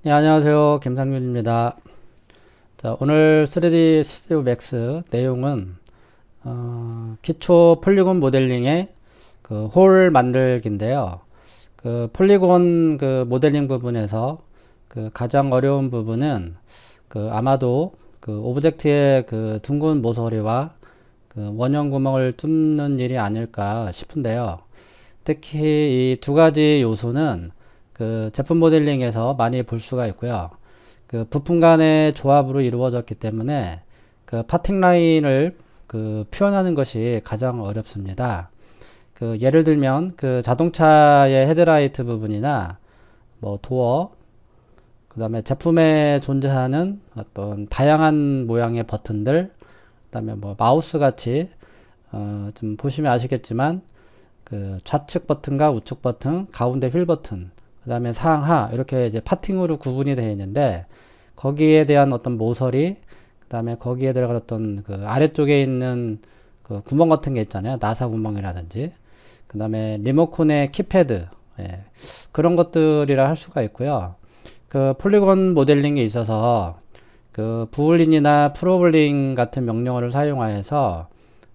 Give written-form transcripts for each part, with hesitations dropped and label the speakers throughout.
Speaker 1: 네, 안녕하세요. 김상윤입니다. 자, 오늘 3D 스튜디오 맥스 내용은 기초 폴리곤 모델링의 그 홀 만들기인데요. 그 폴리곤 그 모델링 부분에서 그 가장 어려운 부분은 그 아마도 그 오브젝트의 그 둥근 모서리와 그 원형 구멍을 뚫는 일이 아닐까 싶은데요. 특히 이 두 가지 요소는 그 제품 모델링에서 많이 볼 수가 있고요. 그 부품 간의 조합으로 이루어졌기 때문에 그 파팅 라인을 그 표현하는 것이 가장 어렵습니다. 그 예를 들면 그 자동차의 헤드라이트 부분이나 뭐 도어, 그 다음에 제품에 존재하는 어떤 다양한 모양의 버튼들, 그 다음에 뭐 마우스 같이 좀 보시면 아시겠지만 그 좌측 버튼과 우측 버튼, 가운데 휠 버튼, 그 다음에 상하 이렇게 이제 파팅으로 구분이 되어 있는데 거기에 대한 어떤 모서리, 그 다음에 거기에 들어간 어떤 그 아래쪽에 있는 그 구멍 같은 게 있잖아요. 나사 구멍이라든지, 그 다음에 리모컨의 키패드, 예, 그런 것들이라 할 수가 있고요. 그 폴리곤 모델링에 있어서 그 부울린이나 프로블링 같은 명령어를 사용하여서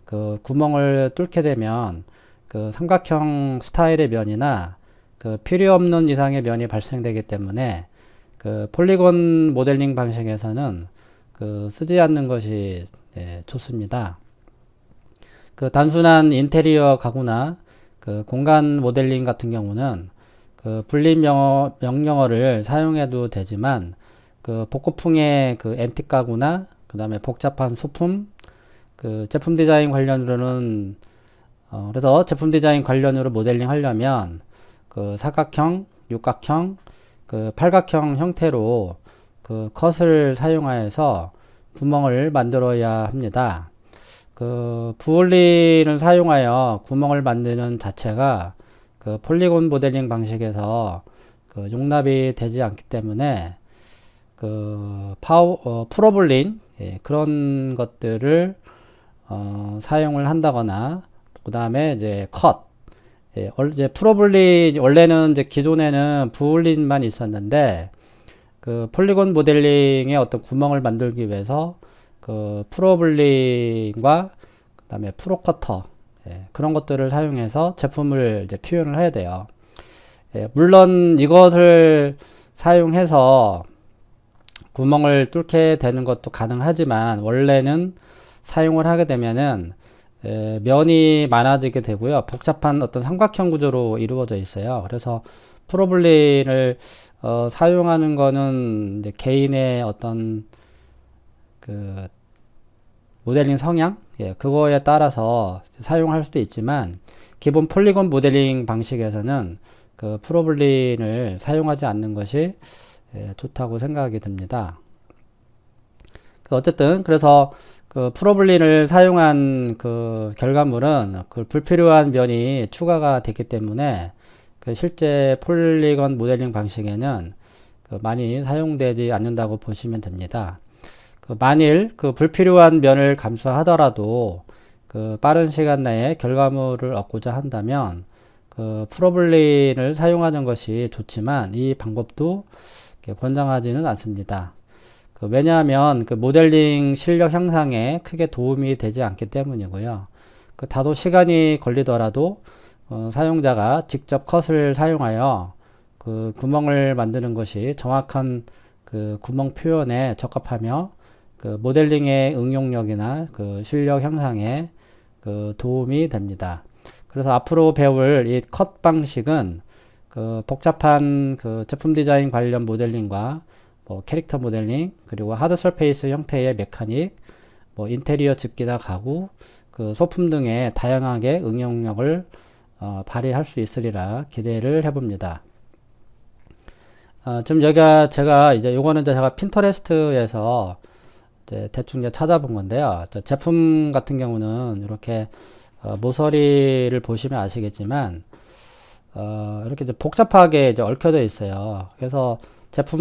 Speaker 1: 그 구멍을 뚫게 되면 그 삼각형 스타일의 면이나 그 필요 없는 이상의 면이 발생되기 때문에 그 폴리곤 모델링 방식에서는 그 쓰지 않는 것이 좋습니다. 그 단순한 인테리어 가구나 그 공간 모델링 같은 경우는 그 분리 명령어를 사용해도 되지만 그 복고풍의 그 앤틱 가구나 그 다음에 복잡한 소품 그 제품 디자인 관련으로는 그래서 제품 디자인 관련으로 모델링 하려면 그 사각형, 육각형, 그 팔각형 형태로 그 컷을 사용하여서 구멍을 만들어야 합니다. 그 부올린을 사용하여 구멍을 만드는 자체가 그 폴리곤 모델링 방식에서 그 용납이 되지 않기 때문에 그 프로블린, 예, 그런 것들을 사용을 한다거나 그 다음에 이제 컷, 예, 이제 프로블린 원래는 이제 기존에는 부울린만 있었는데 그 폴리곤 모델링의 어떤 구멍을 만들기 위해서 그 프로블린과 그 다음에 프로커터, 예, 그런 것들을 사용해서 제품을 이제 표현을 해야 돼요. 예, 물론 이것을 사용해서 구멍을 뚫게 되는 것도 가능하지만 원래는 사용을 하게 되면은 면이 많아지게 되고요. 복잡한 어떤 삼각형 구조로 이루어져 있어요. 그래서 프로블린을 사용하는 거는 이제 개인의 어떤 그 모델링 성향, 예, 그거에 따라서 사용할 수도 있지만 기본 폴리곤 모델링 방식에서는 그 프로블린을 사용하지 않는 것이 좋다고 생각이 듭니다. 어쨌든 그래서 그 프로블린을 사용한 그 결과물은 그 불필요한 면이 추가가 됐기 때문에 그 실제 폴리건 모델링 방식에는 그 많이 사용되지 않는다고 보시면 됩니다. 그 만일 그 불필요한 면을 감수하더라도 그 빠른 시간 내에 결과물을 얻고자 한다면 그 프로블린을 사용하는 것이 좋지만 이 방법도 권장하지는 않습니다. 왜냐하면 그 모델링 실력 향상에 크게 도움이 되지 않기 때문이고요. 그 다소 시간이 걸리더라도 사용자가 직접 컷을 사용하여 그 구멍을 만드는 것이 정확한 그 구멍 표현에 적합하며 그 모델링의 응용력이나 그 실력 향상에 그 도움이 됩니다. 그래서 앞으로 배울 이 컷 방식은 그 복잡한 그 제품 디자인 관련 모델링과 뭐 캐릭터 모델링, 그리고 하드 서페이스 형태의 메카닉, 뭐 인테리어 집기나 가구, 그 소품 등의 다양하게 응용력을 발휘할 수 있으리라 기대를 해봅니다. 지금 여기가 제가 이제 요거는 제가 핀터레스트에서 이제 대충 이제 찾아본 건데요. 제품 같은 경우는 이렇게 모서리를 보시면 아시겠지만 이렇게 이제 복잡하게 이제 얽혀져 있어요. 그래서 제품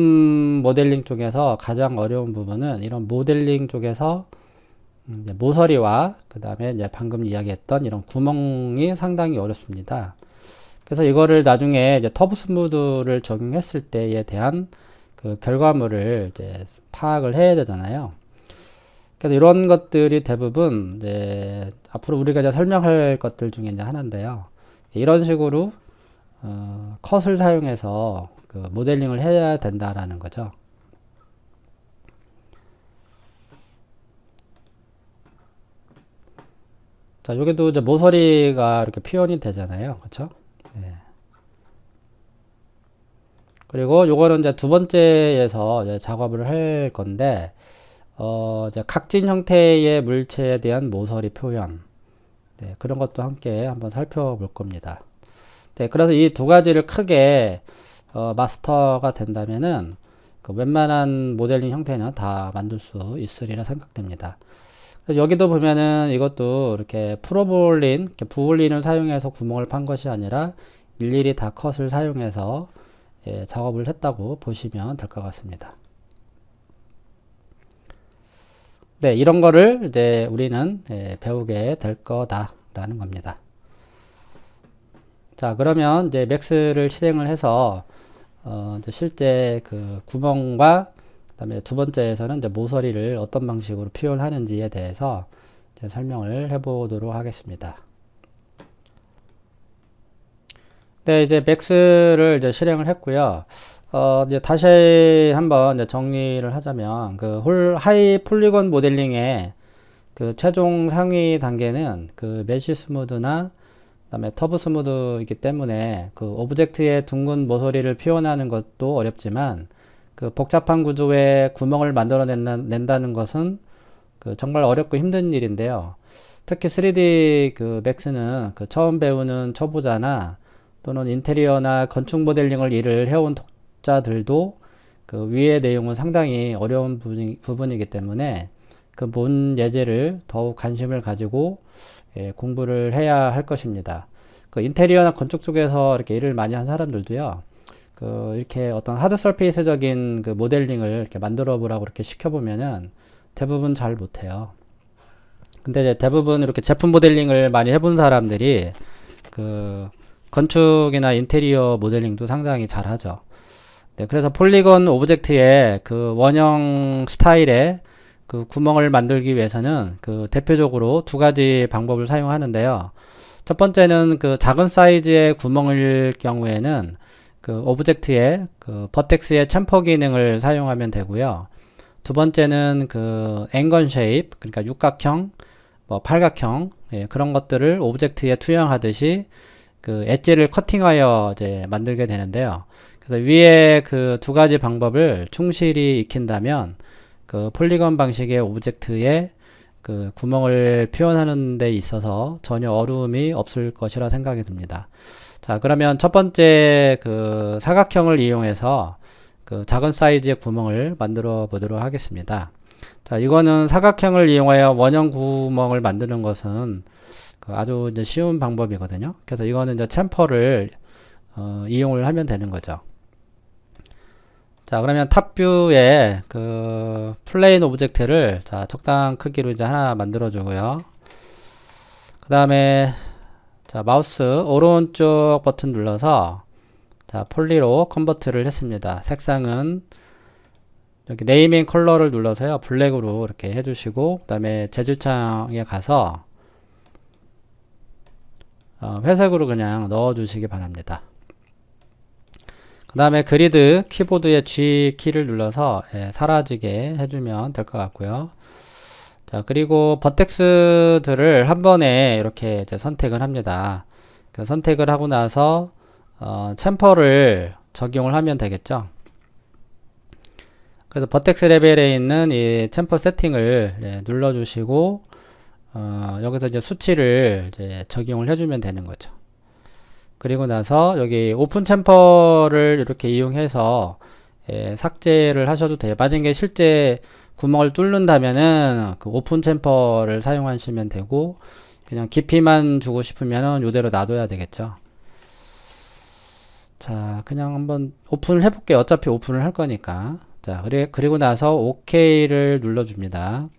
Speaker 1: 모델링 쪽에서 가장 어려운 부분은 이런 모델링 쪽에서 이제 모서리와 그 다음에 이제 방금 이야기했던 이런 구멍이 상당히 어렵습니다. 그래서 이거를 나중에 이제 터보 스무드를 적용했을 때에 대한 그 결과물을 이제 파악을 해야 되잖아요. 그래서 이런 것들이 대부분 이제 앞으로 우리가 이제 설명할 것들 중에 이제 하나인데요. 이런 식으로 컷을 사용해서 그 모델링을 해야 된다라는 거죠. 자, 여기도 이제 모서리가 이렇게 표현이 되잖아요. 그쵸? 네. 그리고 요거는 이제 두 번째에서 이제 작업을 할 건데, 이제 각진 형태의 물체에 대한 모서리 표현. 네, 그런 것도 함께 한번 살펴볼 겁니다. 네, 그래서 이 두 가지를 크게, 마스터가 된다면은, 그 웬만한 모델링 형태는 다 만들 수 있으리라 생각됩니다. 여기도 보면은 이것도 이렇게 프로볼린, 이렇게 부볼린을 사용해서 구멍을 판 것이 아니라 일일이 다 컷을 사용해서 작업을 했다고 보시면 될 것 같습니다. 네, 이런 거를 이제 우리는 배우게 될 거다라는 겁니다. 자, 그러면 이제 맥스를 실행을 해서 이제 실제 그 구멍과 그다음에 두 번째에서는 이제 모서리를 어떤 방식으로 표현하는지에 대해서 이제 설명을 해보도록 하겠습니다. 네, 이제 맥스를 이제 실행을 했고요. 이제 다시 한번 이제 정리를 하자면 그 하이 폴리곤 모델링의 그 최종 상위 단계는 그 메쉬 스무드나 그다음에 터브 스무드이기 때문에 그 오브젝트의 둥근 모서리를 표현하는 것도 어렵지만 그 복잡한 구조에 구멍을 만들어 낸다는 것은 그 정말 어렵고 힘든 일인데요. 특히 3D 그 맥스는 그 처음 배우는 초보자나 또는 인테리어나 건축 모델링을 일을 해온 독자들도 그 위의 내용은 상당히 어려운 부분이기 때문에 그 본 예제를 더욱 관심을 가지고 공부를 해야 할 것입니다. 그 인테리어나 건축 쪽에서 이렇게 일을 많이 한 사람들도요. 그 이렇게 어떤 하드 서페이스적인 그 모델링을 이렇게 만들어 보라고 이렇게 시켜보면은 대부분 잘 못해요. 근데 이제 대부분 이렇게 제품 모델링을 많이 해본 사람들이 그 건축이나 인테리어 모델링도 상당히 잘 하죠. 네, 그래서 폴리곤 오브젝트의 그 원형 스타일의 그 구멍을 만들기 위해서는 그 대표적으로 두 가지 방법을 사용하는데요. 첫 번째는 그 작은 사이즈의 구멍일 경우에는 그 오브젝트의 그 버텍스의 챔퍼 기능을 사용하면 되고요. 두 번째는 그 앵건 쉐입, 그러니까 육각형, 뭐 팔각형, 그런 것들을 오브젝트에 투영하듯이 그 엣지를 커팅하여 이제 만들게 되는데요. 그래서 위에 그 두 가지 방법을 충실히 익힌다면 그 폴리곤 방식의 오브젝트에 그 구멍을 표현하는 데 있어서 전혀 어려움이 없을 것이라 생각이 듭니다. 자, 그러면 첫 번째 그 사각형을 이용해서 그 작은 사이즈의 구멍을 만들어 보도록 하겠습니다. 자, 이거는 사각형을 이용하여 원형 구멍을 만드는 것은 그 아주 이제 쉬운 방법이거든요. 그래서 이거는 이제 챔퍼를 이용을 하면 되는 거죠. 자, 그러면 탑뷰에 그 플레인 오브젝트를 자, 적당한 크기로 이제 하나 만들어 주고요. 그 다음에 자, 마우스 오른쪽 버튼 눌러서 자, 폴리로 컨버트를 했습니다. 색상은 여기 네이밍 컬러를 눌러서요, 블랙으로 이렇게 해주시고, 그 다음에 재질창에 가서 회색으로 그냥 넣어 주시기 바랍니다. 그 다음에 그리드 키보드의 G 키를 눌러서 사라지게 해주면 될 것 같고요. 자, 그리고 버텍스들을 한 번에 이렇게 이제 선택을 합니다. 그 선택을 하고 나서 챔퍼를 적용을 하면 되겠죠. 그래서 버텍스 레벨에 있는 이 챔퍼 세팅을 눌러 주시고 여기서 이제 수치를 이제 적용을 해주면 되는 거죠. 그리고 나서 여기 오픈 챔퍼를 이렇게 이용해서 삭제를 하셔도 돼요. 만약에 실제 구멍을 뚫는다면은 그 오픈 챔퍼를 사용하시면 되고, 그냥 깊이만 주고 싶으면은 이대로 놔둬야 되겠죠. 자, 그냥 한번 오픈을 해볼게요. 어차피 오픈을 할 거니까. 자, 그리고 나서 OK를 눌러줍니다.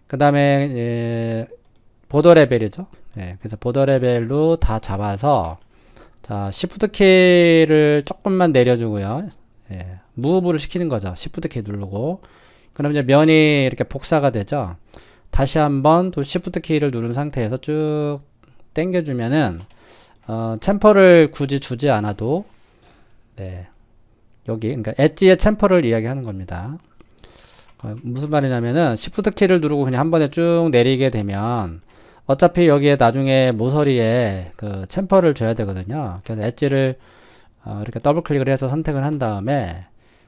Speaker 1: 그 다음에 보더 레벨이죠. 그래서 보더 레벨로 다 잡아서 자, Shift 키를 조금만 내려주고요. 무브를 시키는 거죠. Shift 키 누르고. 그럼 이제 면이 이렇게 복사가 되죠. 다시 한번 또 Shift 키를 누른 상태에서 쭉 당겨주면은 챔퍼를 굳이 주지 않아도 네, 여기 그러니까 엣지의 챔퍼를 이야기하는 겁니다. 무슨 말이냐면은 Shift 키를 누르고 그냥 한 번에 쭉 내리게 되면 어차피 여기에 나중에 모서리에 그 챔퍼를 줘야 되거든요. 그래서 엣지를 이렇게 더블 클릭을 해서 선택을 한 다음에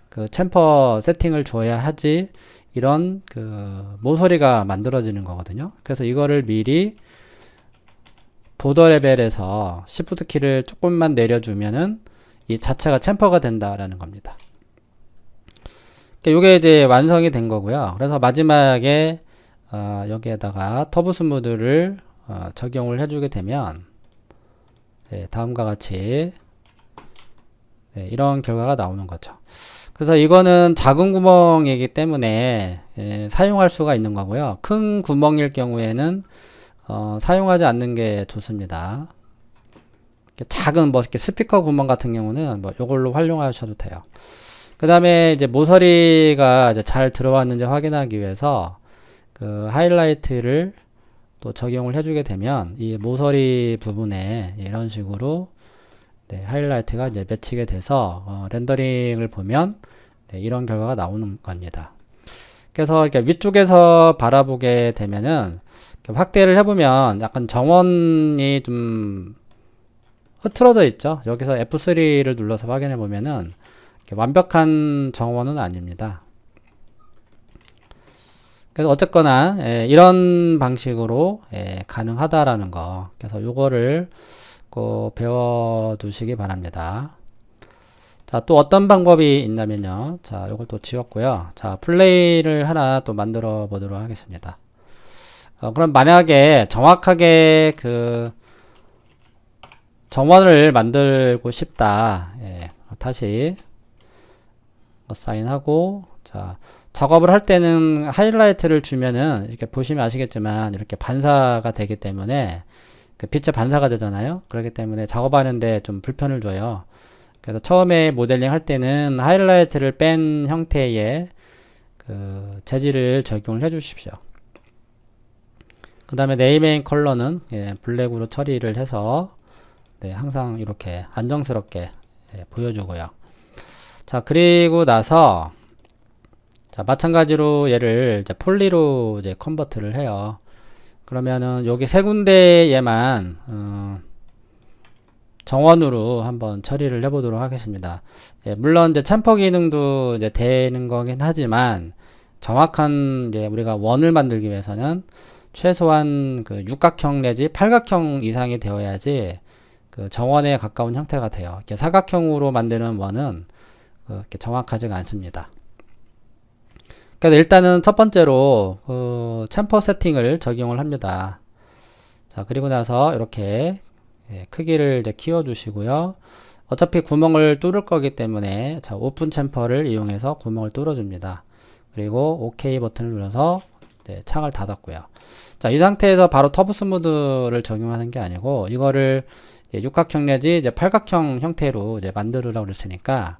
Speaker 1: 그 챔퍼 세팅을 줘야 하지 이런 그 모서리가 만들어지는 거거든요. 그래서 이거를 미리 보더 레벨에서 Shift 키를 조금만 내려주면은 이 자체가 챔퍼가 된다라는 겁니다. 이게 이제 완성이 된 거고요. 그래서 마지막에 여기에다가 터보 스무드를 적용을 해주게 되면 네, 다음과 같이 네, 이런 결과가 나오는 거죠. 그래서 이거는 작은 구멍이기 때문에 사용할 수가 있는 거고요. 큰 구멍일 경우에는 사용하지 않는 게 좋습니다. 작은 뭐 이렇게 스피커 구멍 같은 경우는 뭐 이걸로 활용하셔도 돼요. 그 다음에 이제 모서리가 이제 잘 들어왔는지 확인하기 위해서 그 하이라이트를 또 적용을 해주게 되면 이 모서리 부분에 이런 식으로 네, 하이라이트가 이제 맺히게 돼서 렌더링을 보면 네, 이런 결과가 나오는 겁니다. 그래서 이렇게 위쪽에서 바라보게 되면은 확대를 해보면 약간 정원이 좀 흐트러져 있죠. 여기서 F3를 눌러서 확인해 보면은 완벽한 정원은 아닙니다. 그래서 어쨌거나 이런 방식으로 가능하다라는 거. 그래서 요거를 꼭 배워 두시기 바랍니다. 자, 또 어떤 방법이 있냐면요. 자, 요걸 또 지웠고요. 자, 플레이를 하나 또 만들어 보도록 하겠습니다. 그럼 만약에 정확하게 그 정원을 만들고 싶다. 다시 사인하고, 자, 작업을 할 때는 하이라이트를 주면은 이렇게 보시면 아시겠지만 이렇게 반사가 되기 때문에 그 빛의 반사가 되잖아요. 그렇기 때문에 작업하는데 좀 불편을 줘요. 그래서 처음에 모델링 할 때는 하이라이트를 뺀 형태의 그 재질을 적용을 해 주십시오. 그 다음에 네이밍 컬러는 블랙으로 처리를 해서 네, 항상 이렇게 안정스럽게 보여주고요. 자, 그리고 나서 자, 마찬가지로 얘를 이제 폴리로 이제 컨버트를 해요. 그러면은 여기 세 군데에만 정원으로 한번 처리를 해보도록 하겠습니다. 물론 이제 챔퍼 기능도 이제 되는 거긴 하지만 정확한 이제 우리가 원을 만들기 위해서는 최소한 그 육각형 내지 팔각형 이상이 되어야지 그 정원에 가까운 형태가 돼요. 이렇게 사각형으로 만드는 원은 그렇게 정확하지가 않습니다. 그래서 일단은 첫 번째로 그 챔퍼 세팅을 적용을 합니다. 자, 그리고 나서 이렇게 크기를 이제 키워 주시고요. 어차피 구멍을 뚫을 거기 때문에 자, 오픈 챔퍼를 이용해서 구멍을 뚫어 줍니다. 그리고 OK 버튼을 눌러서 네, 창을 닫았고요. 자, 이 상태에서 바로 터보 스무드를 적용하는 게 아니고 이거를 육각형 내지 이제 팔각형 형태로 이제 만들으라고 그랬으니까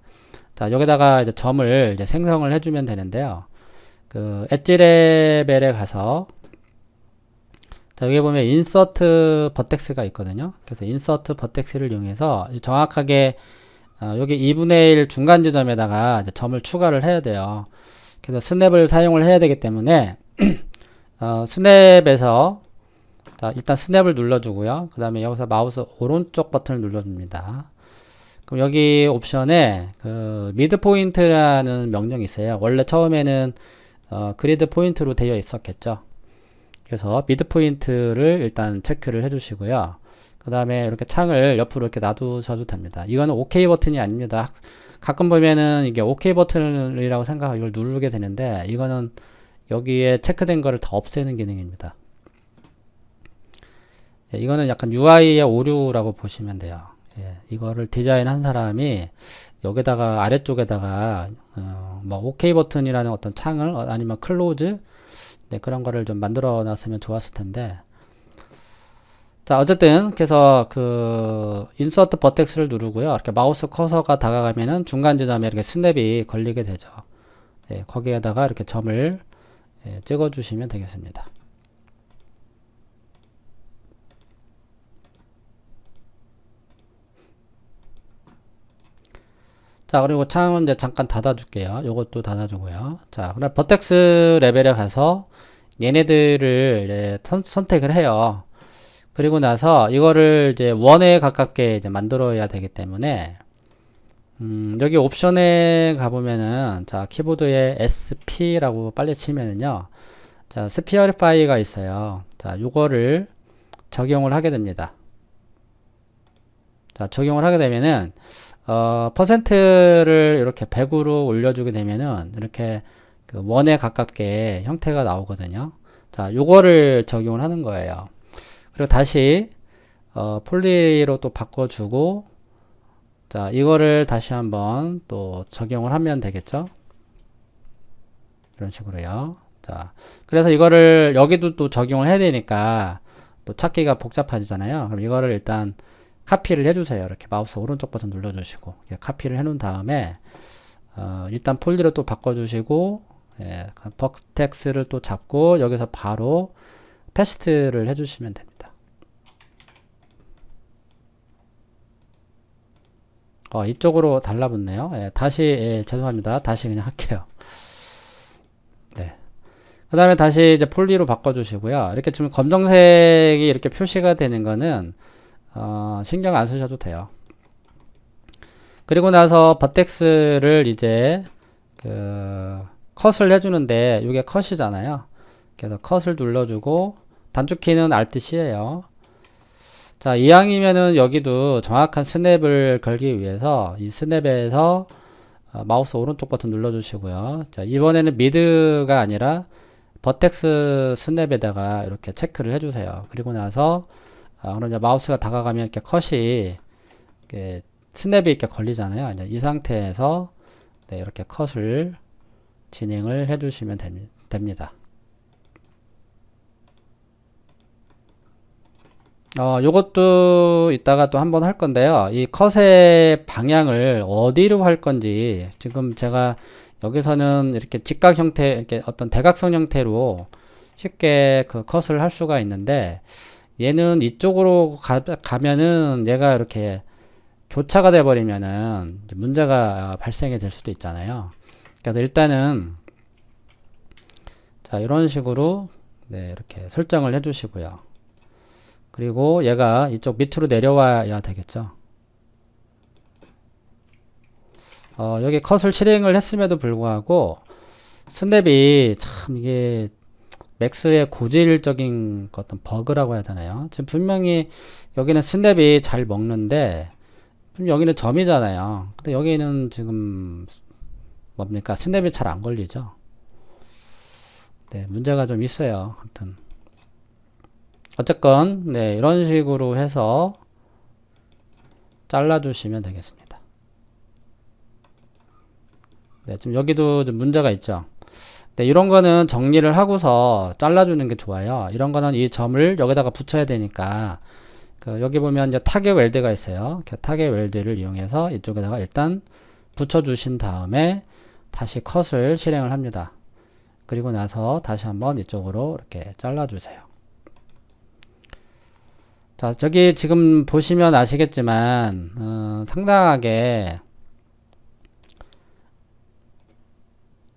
Speaker 1: 자, 여기다가 이제 점을 이제 생성을 해주면 되는데요. 그 엣지 레벨에 가서 자, 여기 보면 인서트 버텍스가 있거든요. 그래서 인서트 버텍스를 이용해서 정확하게 여기 2분의 1 중간 지점에다가 이제 점을 추가를 해야 돼요. 그래서 스냅을 사용을 해야 되기 때문에 스냅에서 자, 일단 스냅을 눌러주고요. 그 다음에 여기서 마우스 오른쪽 버튼을 눌러줍니다. 그럼 여기 옵션에 그 미드 포인트라는 명령이 있어요. 원래 처음에는 그리드 포인트로 되어 있었겠죠. 그래서 미드 포인트를 일단 체크를 해주시고요. 그 다음에 이렇게 창을 옆으로 이렇게 놔두셔도 됩니다. 이거는 OK 버튼이 아닙니다. 가끔 보면은 이게 OK 버튼이라고 생각하고 이걸 누르게 되는데 이거는 여기에 체크된 거를 다 없애는 기능입니다. 이거는 약간 UI의 오류라고 보시면 돼요. 이거를 디자인한 사람이 여기다가 아래쪽에다가 뭐 OK 버튼이라는 어떤 창을 아니면 클로즈 네, 그런 거를 좀 만들어 놨으면 좋았을 텐데 자, 어쨌든 그래서 그 인서트 버텍스를 누르고요. 이렇게 마우스 커서가 다가가면은 중간 지점에 이렇게 스냅이 걸리게 되죠. 네, 거기에다가 이렇게 점을 찍어 주시면 되겠습니다. 자, 그리고 창은 이제 잠깐 닫아줄게요. 요것도 닫아주고요. 자, 그럼 버텍스 레벨에 가서 얘네들을 선택을 해요. 그리고 나서 이거를 이제 원에 가깝게 이제 만들어야 되기 때문에 여기 옵션에 가보면은 자, 키보드에 SP라고 빨리 치면은요. 자, 스피어리파이가 있어요. 자, 요거를 적용을 하게 됩니다. 자, 적용을 하게 되면은 퍼센트를 이렇게 100으로 올려주게 되면은 이렇게 그 원에 가깝게 형태가 나오거든요. 자, 요거를 적용을 하는 거예요. 그리고 다시 폴리로 또 바꿔주고, 자, 이거를 다시 한번 또 적용을 하면 되겠죠. 이런 식으로요. 자, 그래서 이거를 여기도 또 적용을 해야 되니까 또 찾기가 복잡하잖아요. 그럼 이거를 일단 카피를 해주세요. 이렇게 마우스 오른쪽 버튼 눌러주시고 카피를 해놓은 다음에 일단 폴리로 또 바꿔주시고 버텍스를 또 잡고 여기서 바로 패스트를 해주시면 됩니다. 이쪽으로 달라붙네요. 다시 죄송합니다. 다시 그냥 할게요. 네. 그 다음에 다시 이제 폴리로 바꿔주시고요. 이렇게 지금 검정색이 이렇게 표시가 되는 거는 신경 안 쓰셔도 돼요. 그리고 나서 버텍스를 이제 컷을 해주는데 이게 컷이잖아요. 그래서 컷을 눌러주고 단축키는 Alt C예요. 자, 이왕이면은 여기도 정확한 스냅을 걸기 위해서 이 스냅에서 마우스 오른쪽 버튼 눌러주시고요. 자, 이번에는 미드가 아니라 버텍스 스냅에다가 이렇게 체크를 해주세요. 그리고 나서 그럼 이제 마우스가 다가가면 이렇게 컷이 이렇게 스냅이 이렇게 걸리잖아요. 이제 이 상태에서 이렇게 컷을 진행을 해주시면 됩니다. 요것도 이따가 또 한번 할 건데요. 이 컷의 방향을 어디로 할 건지 지금 제가 여기서는 이렇게 직각 형태, 이렇게 어떤 대각선 형태로 쉽게 그 컷을 할 수가 있는데 얘는 이쪽으로 가면은 얘가 이렇게 교차가 돼 버리면은 문제가 발생이 될 수도 있잖아요. 그래서 일단은 자, 이런 식으로 이렇게 설정을 해 주시고요. 그리고 얘가 이쪽 밑으로 내려와야 되겠죠. 여기 컷을 실행을 했음에도 불구하고 스냅이 참 이게 맥스의 고질적인 어떤 버그라고 해야 되나요? 지금 분명히 여기는 스냅이 잘 먹는데 여기는 점이잖아요. 근데 여기는 지금 뭡니까? 스냅이 잘 안 걸리죠. 네, 문제가 좀 있어요. 아무튼 어쨌건 이런 식으로 해서 잘라주시면 되겠습니다. 네, 지금 여기도 좀 문제가 있죠. 네, 이런 거는 정리를 하고서 잘라주는 게 좋아요. 이런 거는 이 점을 여기다가 붙여야 되니까 여기 보면 이제 타겟 웰드가 있어요. 타겟 웰드를 이용해서 이쪽에다가 일단 붙여주신 다음에 다시 컷을 실행을 합니다. 그리고 나서 다시 한번 이쪽으로 이렇게 잘라주세요. 자, 저기 지금 보시면 아시겠지만 상당하게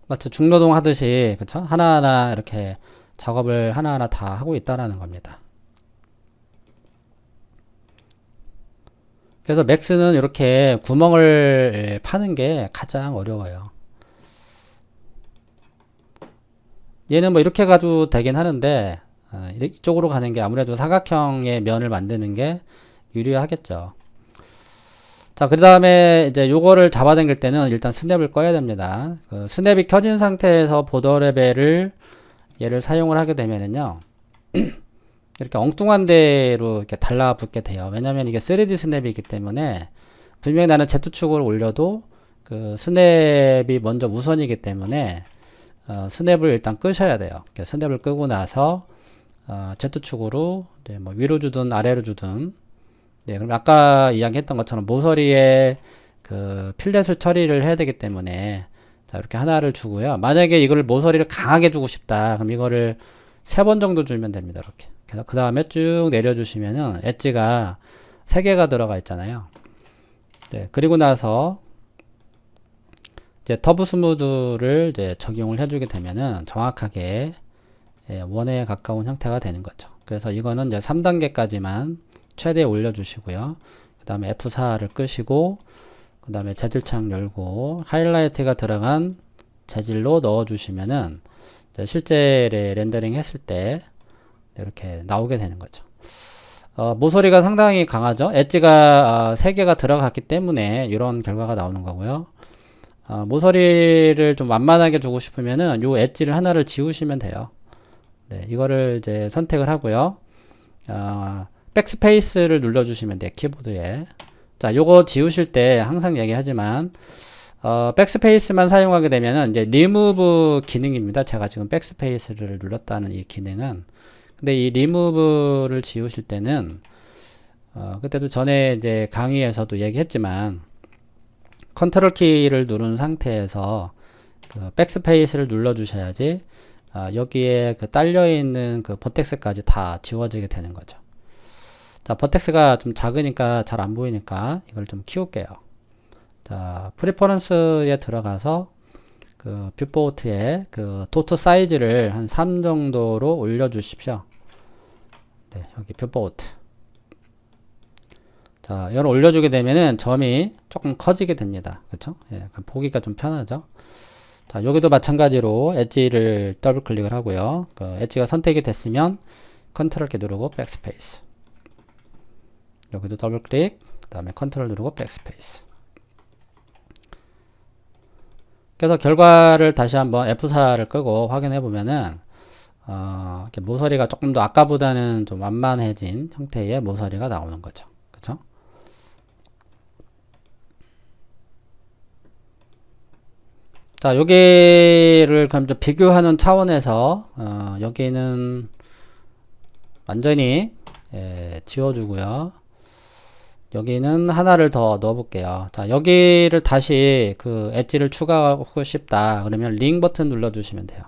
Speaker 1: 마치 중노동 하듯이 그쵸? 하나하나 이렇게 작업을 하나하나 다 하고 있다라는 겁니다. 그래서 맥스는 이렇게 구멍을 파는 게 가장 어려워요. 얘는 뭐 이렇게 가도 되긴 하는데 이쪽으로 가는 게 아무래도 사각형의 면을 만드는 게 유리하겠죠. 자, 그 다음에 이제 요거를 잡아당길 때는 일단 스냅을 꺼야 됩니다. 스냅이 켜진 상태에서 보더 레벨을 얘를 사용을 하게 되면은요 이렇게 엉뚱한 데로 이렇게 달라붙게 돼요. 왜냐면 이게 3D 스냅이기 때문에 분명히 나는 Z축을 올려도 그 스냅이 먼저 우선이기 때문에 스냅을 일단 끄셔야 돼요. 스냅을 끄고 나서 Z축으로 네, 뭐 위로 주든 아래로 주든. 네, 그럼 아까 이야기했던 것처럼 모서리에 그 필렛을 처리를 해야 되기 때문에 자, 이렇게 하나를 주고요. 만약에 이걸 모서리를 강하게 주고 싶다. 그럼 이거를 3번 정도 주면 됩니다. 이렇게. 그래서 그 다음에 쭉 내려주시면은 엣지가 3개가 들어가 있잖아요. 네, 그리고 나서 이제 터브 스무드를 이제 적용을 해주게 되면은 정확하게 원에 가까운 형태가 되는 거죠. 그래서 이거는 이제 3단계까지만 최대에 올려주시고요. 그 다음에 F4를 끄시고, 그 다음에 재질창 열고, 하이라이트가 들어간 재질로 넣어주시면은, 실제 렌더링 했을 때, 이렇게 나오게 되는 거죠. 모서리가 상당히 강하죠. 엣지가 3개가 들어갔기 때문에 이런 결과가 나오는 거고요. 모서리를 좀 완만하게 주고 싶으면은 요 엣지를 하나를 지우시면 돼요. 네, 이거를 이제 선택을 하고요. 백스페이스를 눌러주시면 돼요. 키보드에. 자, 요거 지우실 때 항상 얘기하지만, 백스페이스만 사용하게 되면은 이제 리무브 기능입니다. 제가 지금 백스페이스를 눌렀다는 이 기능은. 근데 이 리무브를 지우실 때는, 그때도 전에 이제 강의에서도 얘기했지만, 컨트롤 키를 누른 상태에서 그 백스페이스를 눌러주셔야지, 여기에 그 딸려있는 그 버텍스까지 다 지워지게 되는 거죠. 자, 버텍스가 좀 작으니까 잘 안 보이니까 이걸 좀 키울게요. 자, 프리퍼런스에 들어가서 그 뷰포트에 그 도트 사이즈를 한 3 정도로 올려 주십시오. 네, 여기 뷰포트. 자, 이걸 올려주게 되면은 점이 조금 커지게 됩니다. 그쵸? 예, 보기가 좀 편하죠? 자, 여기도 마찬가지로 엣지를 더블 클릭을 하고요. 그 엣지가 선택이 됐으면 컨트롤 키 누르고 백스페이스. 여기도 더블 클릭, 그 다음에 컨트롤 누르고 백스페이스. 그래서 결과를 다시 한번 F4를 끄고 확인해 보면은, 이렇게 모서리가 조금 더 아까보다는 좀 완만해진 형태의 모서리가 나오는 거죠. 그쵸? 자, 여기를 그럼 좀 비교하는 차원에서, 여기는 완전히, 지워주고요. 여기는 하나를 더 넣어 볼게요. 자, 여기를 다시 그 엣지를 추가하고 싶다. 그러면 링 버튼 눌러 주시면 돼요.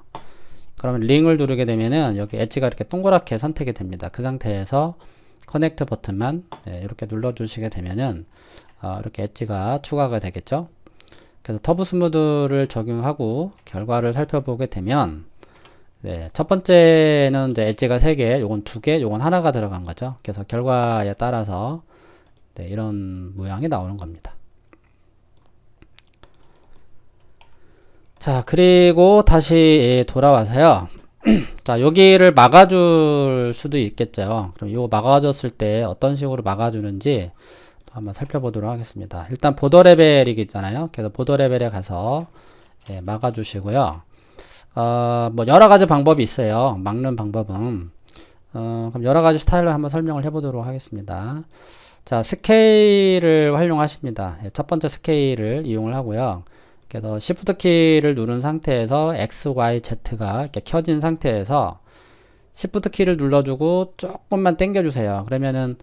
Speaker 1: 그러면 링을 누르게 되면은 여기 엣지가 이렇게 동그랗게 선택이 됩니다. 그 상태에서 커넥트 버튼만 이렇게 눌러 주시게 되면은 이렇게 엣지가 추가가 되겠죠. 그래서 터브 스무드를 적용하고 결과를 살펴보게 되면 첫 번째는 이제 엣지가 3개, 요건 2개, 요건 하나가 들어간 거죠. 그래서 결과에 따라서 이런 모양이 나오는 겁니다. 자, 그리고 다시 돌아와서요. 자, 여기를 막아줄 수도 있겠죠. 그럼 이거 막아줬을 때 어떤 식으로 막아주는지 한번 살펴보도록 하겠습니다. 일단 보더 레벨이 있잖아요. 그래서 보더 레벨에 가서 막아주시고요. 뭐 여러 가지 방법이 있어요. 막는 방법은. 그럼 여러 가지 스타일로 한번 설명을 해보도록 하겠습니다. 자, 스케일을 활용하십니다. 첫 번째 스케일을 이용을 하고요. 그래서 Shift 키를 누른 상태에서 X, Y, Z가 이렇게 켜진 상태에서 Shift 키를 눌러주고 조금만 당겨주세요. 그러면은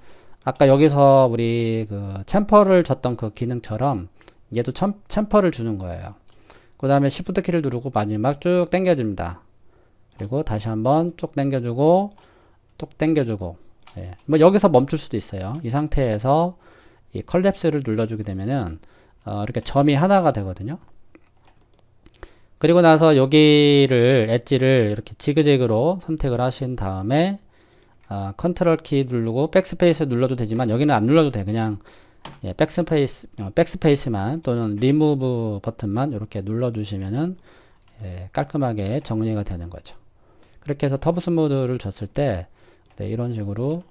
Speaker 1: 아까 여기서 우리 그 챔퍼를 줬던 그 기능처럼 얘도 챔퍼를 주는 거예요. 그 다음에 Shift 키를 누르고 마지막 쭉 당겨줍니다. 그리고 다시 한번 쭉 당겨주고 또 당겨주고 뭐 여기서 멈출 수도 있어요. 이 상태에서 이 컬랩스를 눌러주게 되면은 이렇게 점이 하나가 되거든요. 그리고 나서 여기를 엣지를 이렇게 지그재그로 선택을 하신 다음에 컨트롤 키 누르고 백스페이스 눌러도 되지만 여기는 안 눌러도 돼. 그냥 백스페이스만 또는 리무브 버튼만 이렇게 눌러주시면은 깔끔하게 정리가 되는 거죠. 그렇게 해서 터브 스무드를 줬을 때 이런 식으로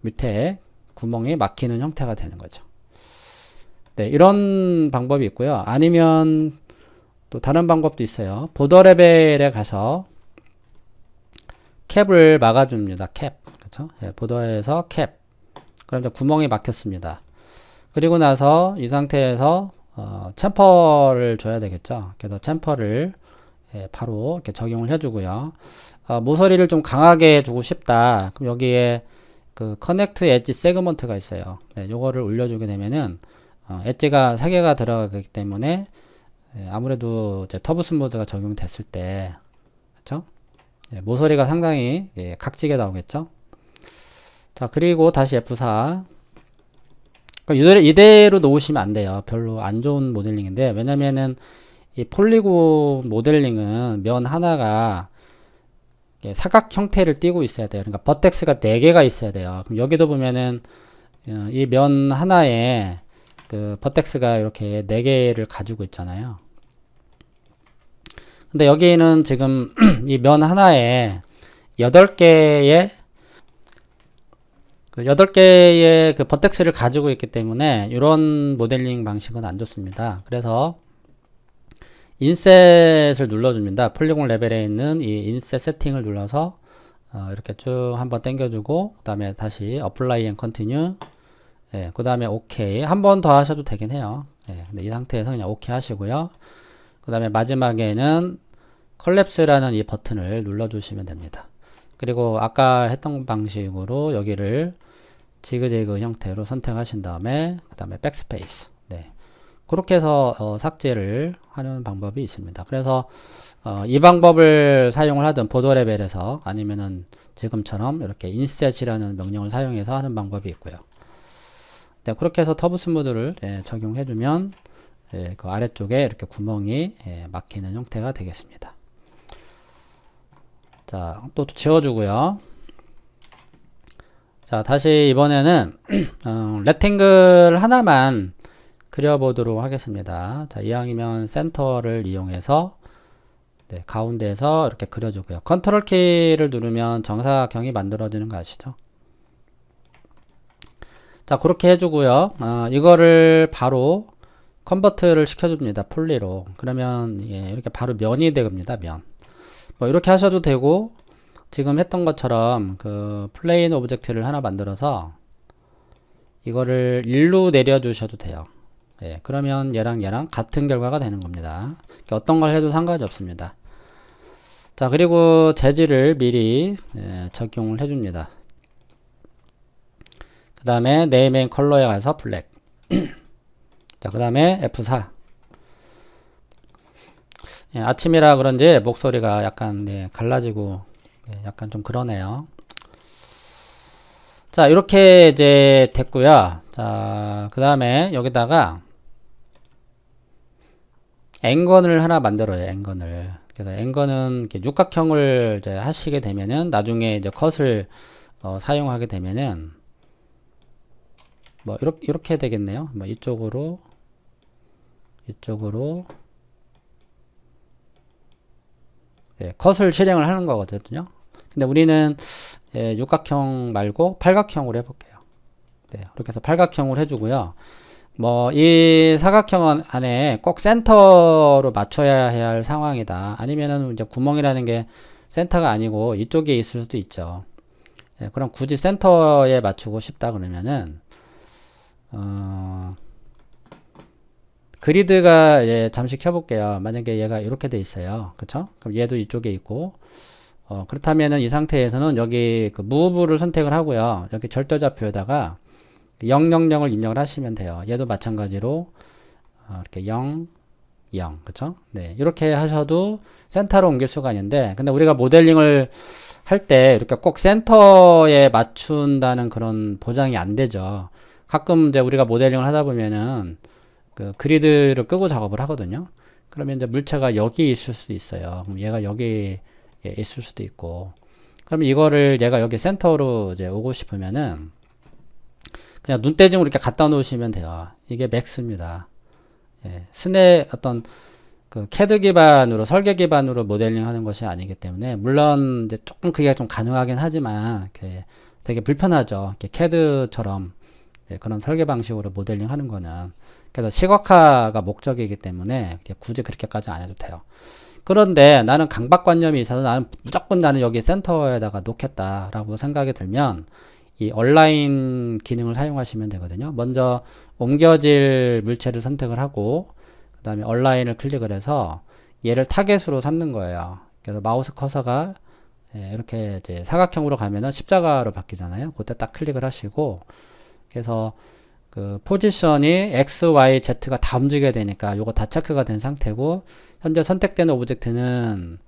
Speaker 1: 밑에 구멍이 막히는 형태가 되는 거죠. 이런 방법이 있고요. 아니면 또 다른 방법도 있어요. 보더 레벨에 가서 캡을 막아줍니다. 캡. 그렇죠? 보더에서 캡. 그럼 이제 구멍이 막혔습니다. 그리고 나서 이 상태에서 챔퍼를 줘야 되겠죠. 그래서 챔퍼를 바로 이렇게 적용을 해주고요. 모서리를 좀 강하게 주고 싶다. 그럼 여기에 그 커넥트 엣지 세그먼트가 있어요. 네, 요거를 올려주게 되면은 엣지가 3개가 들어가기 때문에 아무래도 이제 터보 스무드가 적용됐을 때, 그쵸? 모서리가 상당히 각지게 나오겠죠? 자, 그리고 다시 F4. 이대로 놓으시면 안 돼요. 별로 안 좋은 모델링인데, 왜냐면은 이 폴리곤 모델링은 면 하나가 사각 형태를 띠고 있어야 돼요. 그러니까 버텍스가 4개가 있어야 돼요. 그럼 여기도 보면은 이 면 하나에 그 버텍스가 이렇게 4개를 가지고 있잖아요. 근데 여기는 지금 이 면 하나에 8개의 그 8개의 그 버텍스를 가지고 있기 때문에 이런 모델링 방식은 안 좋습니다. 그래서 인셋을 눌러줍니다. 폴리곤 레벨에 있는 이 인셋 세팅을 눌러서 이렇게 쭉 한번 당겨주고, 그 다음에 다시 apply and continue, 그 다음에 OK. 한 번 더 하셔도 되긴 해요. 근데 이 상태에서 그냥 OK 하시고요. 그 다음에 마지막에는 컬랩스라는 이 버튼을 눌러주시면 됩니다. 그리고 아까 했던 방식으로 여기를 지그재그 형태로 선택하신 다음에 그 다음에 백스페이스. 그렇게 해서 삭제를 하는 방법이 있습니다. 그래서 이 방법을 사용을 하든 보도 레벨에서 아니면은 지금처럼 이렇게 인셋이라는 명령을 사용해서 하는 방법이 있고요. 그렇게 해서 터보 스무드를 적용해주면 그 아래쪽에 이렇게 구멍이 막히는 형태가 되겠습니다. 자, 또 지워주고요. 자, 다시 이번에는 렉탱글 하나만 그려보도록 하겠습니다. 자, 이왕이면 센터를 이용해서 가운데에서 이렇게 그려주고요. 컨트롤 키를 누르면 정사각형이 만들어지는 거 아시죠? 자, 그렇게 해주고요. 이거를 바로 컨버트를 시켜줍니다. 폴리로. 그러면 이렇게 바로 면이 됩니다. 면. 뭐 이렇게 하셔도 되고, 지금 했던 것처럼 그 플레인 오브젝트를 하나 만들어서 이거를 1로 내려주셔도 돼요. 그러면 얘랑 같은 결과가 되는 겁니다. 어떤 걸 해도 상관이 없습니다. 자, 그리고 재질을 미리 적용을 해줍니다. 그 다음에 네임 앤 컬러에 가서 블랙. 자, 그 다음에 F4. 아침이라 그런지 목소리가 약간 갈라지고 약간 좀 그러네요. 자, 이렇게 이제 됐고요. 자, 그 다음에 여기다가 앵건을 하나 만들어요. 앵건을. 그래서 앵건은 이렇게 육각형을 이제 하시게 되면은 나중에 이제 컷을 사용하게 되면은 뭐 이렇게 되겠네요. 뭐 이쪽으로 컷을 실행을 하는 거거든요. 근데 우리는 육각형 말고 팔각형으로 해볼게요. 이렇게 해서 팔각형으로 해주고요. 뭐 이 사각형 안에 꼭 센터로 맞춰야 할 상황이다. 아니면은 이제 구멍이라는 게 센터가 아니고 이쪽에 있을 수도 있죠. 그럼 굳이 센터에 맞추고 싶다 그러면은 그리드가 잠시 켜볼게요. 만약에 얘가 이렇게 돼 있어요. 그쵸? 그럼 얘도 이쪽에 있고 그렇다면은 이 상태에서는 여기 그 무브를 선택을 하고요. 여기 절대좌표에다가 000을 입력을 하시면 돼요. 얘도 마찬가지로 이렇게 0, 0, 그쵸? 이렇게 하셔도 센터로 옮길 수가 있는데, 근데 우리가 모델링을 할 때 이렇게 꼭 센터에 맞춘다는 그런 보장이 안 되죠. 가끔 이제 우리가 모델링을 하다 보면은 그 그리드를 끄고 작업을 하거든요. 그러면 이제 물체가 여기 있을 수도 있어요. 그럼 얘가 여기 있을 수도 있고, 그러면 이거를 얘가 여기 센터로 이제 오고 싶으면은 그냥 눈대중으로 이렇게 갖다 놓으시면 돼요. 이게 맥스입니다. 스냅 어떤 그 CAD 기반으로 설계 기반으로 모델링 하는 것이 아니기 때문에, 물론 이제 조금 그게 좀 가능하긴 하지만 되게 불편하죠. CAD처럼 그런 설계 방식으로 모델링 하는 거는. 그래서 시각화가 목적이기 때문에 굳이 그렇게까지 안 해도 돼요. 그런데 나는 강박관념이 있어서 나는 무조건 나는 여기 센터에다가 놓겠다라고 생각이 들면 이 얼라인 기능을 사용하시면 되거든요. 먼저 옮겨질 물체를 선택을 하고 그 다음에 얼라인을 클릭을 해서 얘를 타겟으로 삼는 거예요. 그래서 마우스 커서가 이렇게 이제 사각형으로 가면은 십자가로 바뀌잖아요. 그때 딱 클릭을 하시고, 그래서 그 포지션이 X, Y, Z가 다 움직여야 되니까 요거 다 체크가 된 상태고, 현재 선택된 오브젝트는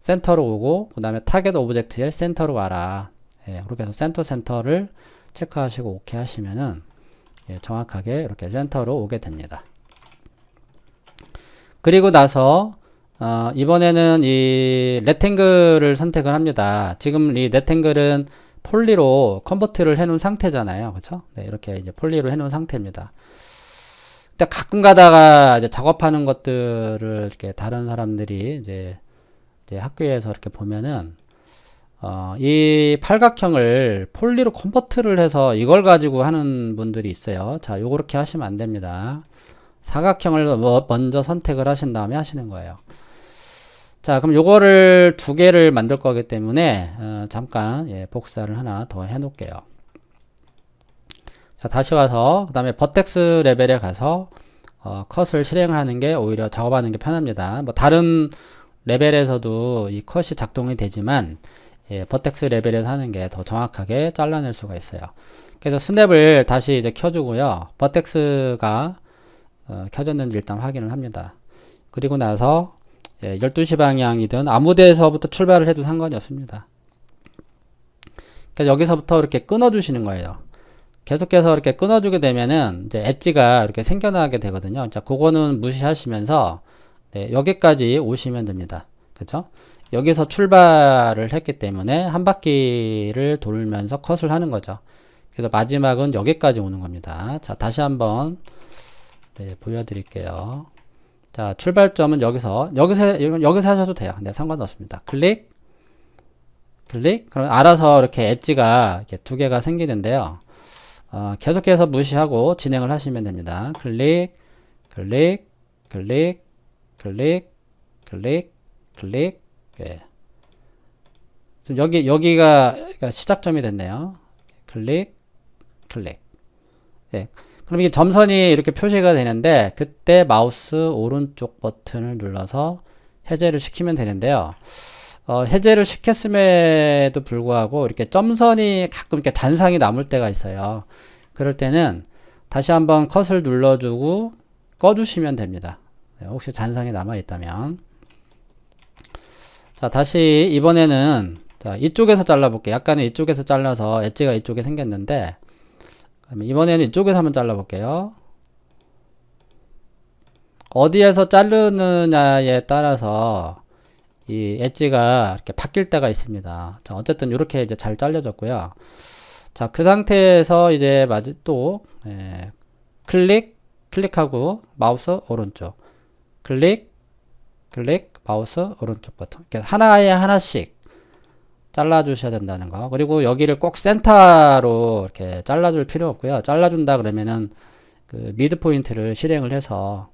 Speaker 1: 센터로 오고, 그 다음에 타겟 오브젝트의 센터로 와라. 그렇게 해서 센터를 체크하시고 오케이 하시면은 정확하게 이렇게 센터로 오게 됩니다. 그리고 나서 이번에는 이 렉탱글을 선택을 합니다. 지금 이 렉탱글은 폴리로 컨버트를 해 놓은 상태잖아요. 그쵸? 네, 이렇게 이제 폴리로 해 놓은 상태입니다. 근데 가끔 가다가 이제 작업하는 것들을 이렇게 다른 사람들이 이제 학교에서 이렇게 보면은 이 팔각형을 폴리로 컨버트를 해서 이걸 가지고 하는 분들이 있어요. 자, 요렇게 하시면 안 됩니다. 사각형을 먼저 선택을 하신 다음에 하시는 거예요. 자, 그럼 요거를 두 개를 만들 거기 때문에 잠깐 복사를 하나 더 해 놓을게요. 자, 다시 와서 그 다음에 버텍스 레벨에 가서 컷을 실행하는 게 오히려 작업하는 게 편합니다. 뭐 다른 레벨에서도 이 컷이 작동이 되지만 버텍스 레벨에서 하는 게 더 정확하게 잘라낼 수가 있어요. 그래서 스냅을 다시 이제 켜주고요. 버텍스가 켜졌는지 일단 확인을 합니다. 그리고 나서 12시 방향이든 아무 데서부터 출발을 해도 상관이 없습니다. 그래서 여기서부터 이렇게 끊어주시는 거예요. 계속해서 이렇게 끊어주게 되면은 이제 엣지가 이렇게 생겨나게 되거든요. 자, 그거는 무시하시면서 여기까지 오시면 됩니다. 그쵸? 여기서 출발을 했기 때문에 한 바퀴를 돌면서 컷을 하는 거죠. 그래서 마지막은 여기까지 오는 겁니다. 자, 다시 한번 보여드릴게요. 자, 출발점은 여기서 하셔도 돼요. 네, 상관없습니다. 클릭, 그럼 알아서 이렇게 엣지가 이렇게 두 개가 생기는데요. 계속해서 무시하고 진행을 하시면 됩니다. 클릭, 지금 여기가 시작점이 됐네요. 클릭. 그럼 이게 점선이 이렇게 표시가 되는데, 그때 마우스 오른쪽 버튼을 눌러서 해제를 시키면 되는데요. 해제를 시켰음에도 불구하고 이렇게 점선이 가끔 이렇게 단상이 남을 때가 있어요. 그럴 때는 다시 한번 컷을 눌러주고 꺼주시면 됩니다. 혹시 단상이 남아 있다면. 자, 다시 이번에는 자, 이쪽에서 잘라볼게요. 약간은 이쪽에서 잘라서 엣지가 이쪽에 생겼는데, 이번에는 이쪽에서 한번 잘라볼게요. 어디에서 자르느냐에 따라서 이 엣지가 이렇게 바뀔 때가 있습니다. 자, 어쨌든 이렇게 이제 잘 잘려졌고요. 자, 그 상태에서 이제 클릭하고 마우스 오른쪽, 클릭, 마우스 오른쪽 버튼. 이렇게 하나에 하나씩 잘라주셔야 된다는 거. 그리고 여기를 꼭 센터로 이렇게 잘라줄 필요 없고요. 잘라준다 그러면은 그 미드 포인트를 실행을 해서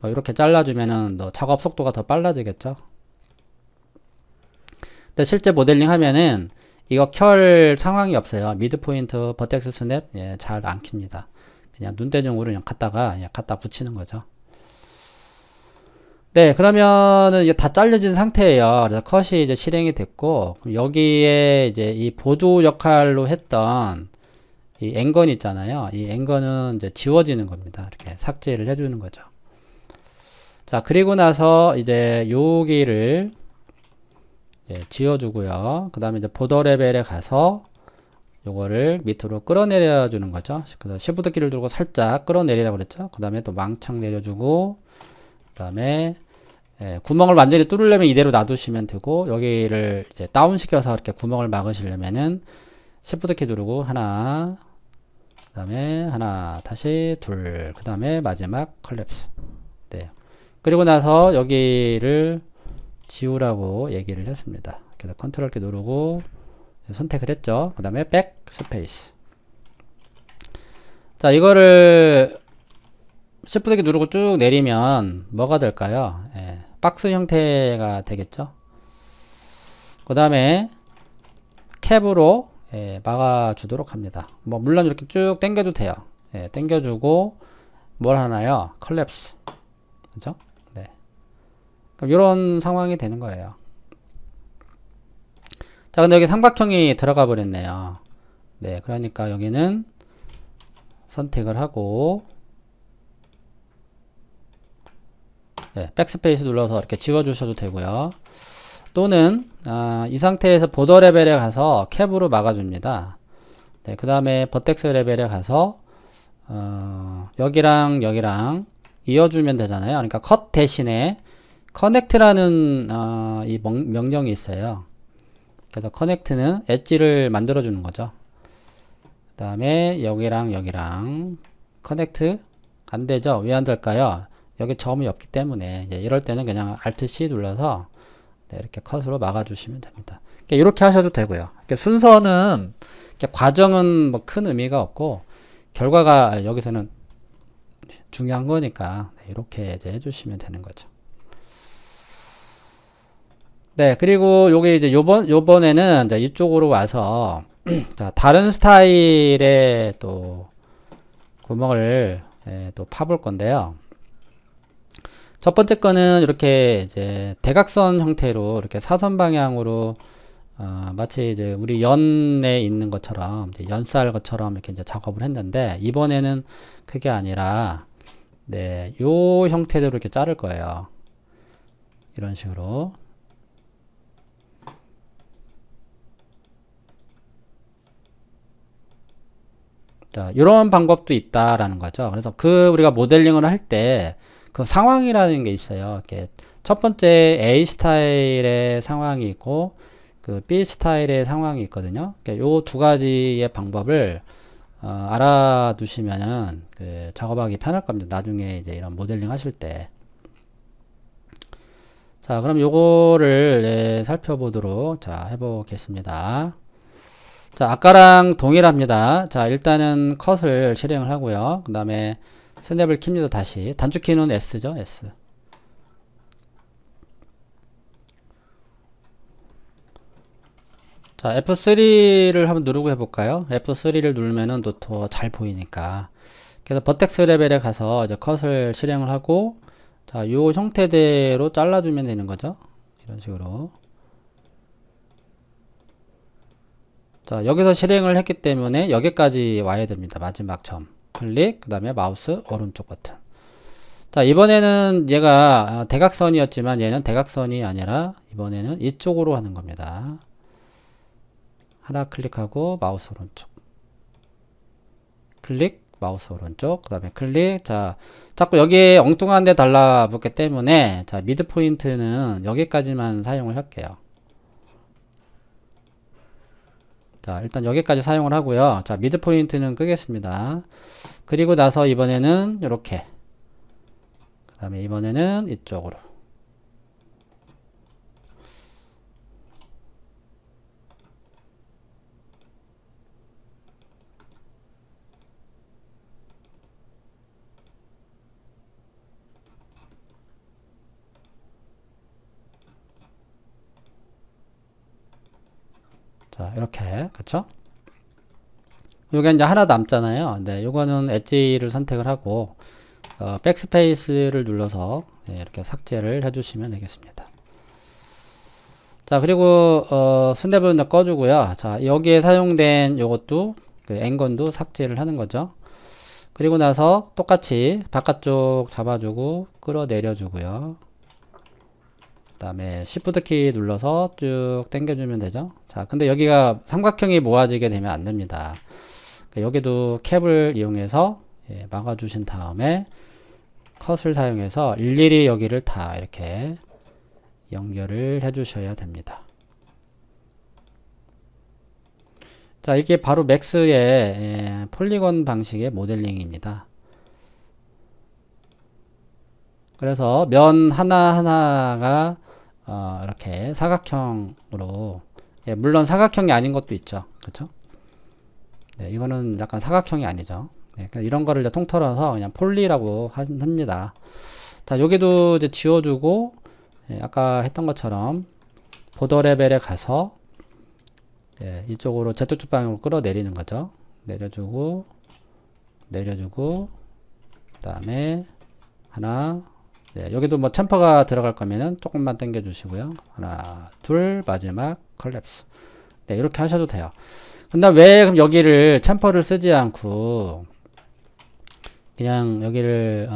Speaker 1: 뭐 이렇게 잘라주면은 너 작업 속도가 더 빨라지겠죠. 근데 실제 모델링 하면은 이거 켤 상황이 없어요. 미드 포인트, 버텍스 스냅 잘 안 킵니다. 그냥 눈대중으로 그냥 갖다 붙이는 거죠. 네, 그러면은 이제 다 잘려진 상태예요. 그래서 컷이 이제 실행이 됐고, 여기에 이제 이 보조 역할로 했던 이 앵건 있잖아요. 이 앵건은 이제 지워지는 겁니다. 이렇게 삭제를 해주는 거죠. 자, 그리고 나서 이제 여기를 지워주고요. 그 다음에 이제 보더 레벨에 가서 요거를 밑으로 끌어내려 주는 거죠. 그래서 시프트 키를 들고 살짝 끌어내리라고 그랬죠. 그 다음에 또 망창 내려주고, 그 다음에 구멍을 완전히 뚫으려면 이대로 놔두시면 되고, 여기를 이제 다운 시켜서 이렇게 구멍을 막으시려면은 시프트 키 누르고 하나, 그 다음에 하나, 다시 둘, 그 다음에 마지막 컬랩스. 네. 그리고 나서 여기를 지우라고 얘기를 했습니다. 그래서 컨트롤 키 누르고 선택을 했죠. 그 다음에 백 스페이스. 자, 이거를 시프트 키 누르고 쭉 내리면 뭐가 될까요? 박스 형태가 되겠죠. 그 다음에 캡으로 막아주도록 합니다. 뭐 물론 이렇게 쭉 당겨도 돼요. 당겨주고 뭘 하나요? 컬랩스. 그죠? 네. 그럼 이런 상황이 되는 거예요. 자, 근데 여기 삼각형이 들어가 버렸네요. 네, 그러니까 여기는 선택을 하고, 네, 백스페이스 눌러서 이렇게 지워주셔도 되고요. 또는 이 상태에서 보더 레벨에 가서 캡으로 막아줍니다. 네, 그 다음에 버텍스 레벨에 가서 여기랑 여기랑 이어주면 되잖아요. 그러니까 컷 대신에 커넥트라는 이 명령이 있어요. 그래서 커넥트는 엣지를 만들어 주는 거죠. 그 다음에 여기랑 여기랑 커넥트 안 되죠. 왜 안 될까요? 여기 점이 없기 때문에 이제 이럴 때는 그냥 Alt C 눌러서 네, 이렇게 컷으로 막아 주시면 됩니다. 이렇게 하셔도 되고요. 순서는 과정은 뭐 큰 의미가 없고 결과가 여기서는 중요한 거니까 네, 이렇게 이제 해주시면 되는 거죠. 네, 그리고 요게 이제 요번에는 이제 이쪽으로 와서 자, 다른 스타일의 또 구멍을 또 파볼 건데요. 첫 번째 거는 이렇게 이제 대각선 형태로 이렇게 사선 방향으로 마치 이제 우리 연에 있는 것처럼 이제 연쌀 것처럼 이렇게 이제 작업을 했는데 이번에는 그게 아니라 네, 요 형태대로 이렇게 자를 거예요. 이런 식으로. 자, 이런 방법도 있다라는 거죠. 그래서 우리가 모델링을 할 때 그 상황이라는 게 있어요. 이렇게 첫 번째 A 스타일의 상황이 있고 그 B 스타일의 상황이 있거든요. 요 두 가지의 방법을 알아두시면은 그 작업하기 편할 겁니다. 나중에 이제 이런 모델링 하실 때. 자, 그럼 요거를 살펴보도록 자, 해보겠습니다. 자, 아까랑 동일합니다. 자, 일단은 컷을 실행을 하고요. 그 다음에 스냅을 킵니다. 다시 단축키는 S죠. S. 자, F3를 한번 누르고 해볼까요? F3를 누르면은 또 더 잘 보이니까. 그래서 버텍스 레벨에 가서 이제 컷을 실행을 하고, 자, 요 형태대로 잘라주면 되는 거죠. 이런 식으로. 자, 여기서 실행을 했기 때문에 여기까지 와야 됩니다. 마지막 점. 클릭, 그 다음에 마우스 오른쪽 버튼. 자, 이번에는 얘가 대각선이었지만 얘는 대각선이 아니라 이번에는 이쪽으로 하는 겁니다. 하나 클릭하고 마우스 오른쪽. 클릭, 마우스 오른쪽, 그 다음에 클릭. 자, 자꾸 여기에 엉뚱한 데 달라붙기 때문에 자, 미드 포인트는 여기까지만 사용을 할게요. 자, 일단 여기까지 사용을 하고요. 자, 미드 포인트는 끄겠습니다. 그리고 나서 이번에는 이렇게. 그 다음에 이번에는 이쪽으로. 자, 이렇게. 그쵸? 요게 이제 하나 남잖아요. 네, 요거는 엣지를 선택을 하고, 백스페이스를 눌러서, 네, 이렇게 삭제를 해주시면 되겠습니다. 자, 그리고, 스냅은 꺼주고요. 자, 여기에 사용된 요것도, 그 앵건도 삭제를 하는 거죠. 그리고 나서 똑같이 바깥쪽 잡아주고, 끌어내려주고요. 그 다음에 Shift 키 눌러서 쭉 당겨주면 되죠. 자, 근데 여기가 삼각형이 모아지게 되면 안 됩니다. 여기도 캡을 이용해서 막아주신 다음에 컷을 사용해서 일일이 여기를 다 이렇게 연결을 해 주셔야 됩니다. 자, 이게 바로 맥스의 폴리곤 방식의 모델링입니다. 그래서 면 하나하나가 이렇게 사각형으로, 물론 사각형이 아닌 것도 있죠. 그쵸? 네, 이거는 약간 사각형이 아니죠. 네, 이런 거를 이제 통틀어서 그냥 폴리라고 합니다. 자, 여기도 이제 지워주고, 아까 했던 것처럼 보더 레벨에 가서 이쪽으로 Z축 방향으로 끌어내리는 거죠. 내려주고, 내려주고, 그 다음에 하나, 여기도 뭐 챔퍼가 들어갈 거면은 조금만 당겨 주시고요. 하나, 둘, 마지막 컬랩스. 네, 이렇게 하셔도 돼요. 근데 왜 그럼 여기를 챔퍼를 쓰지 않고 그냥 여기를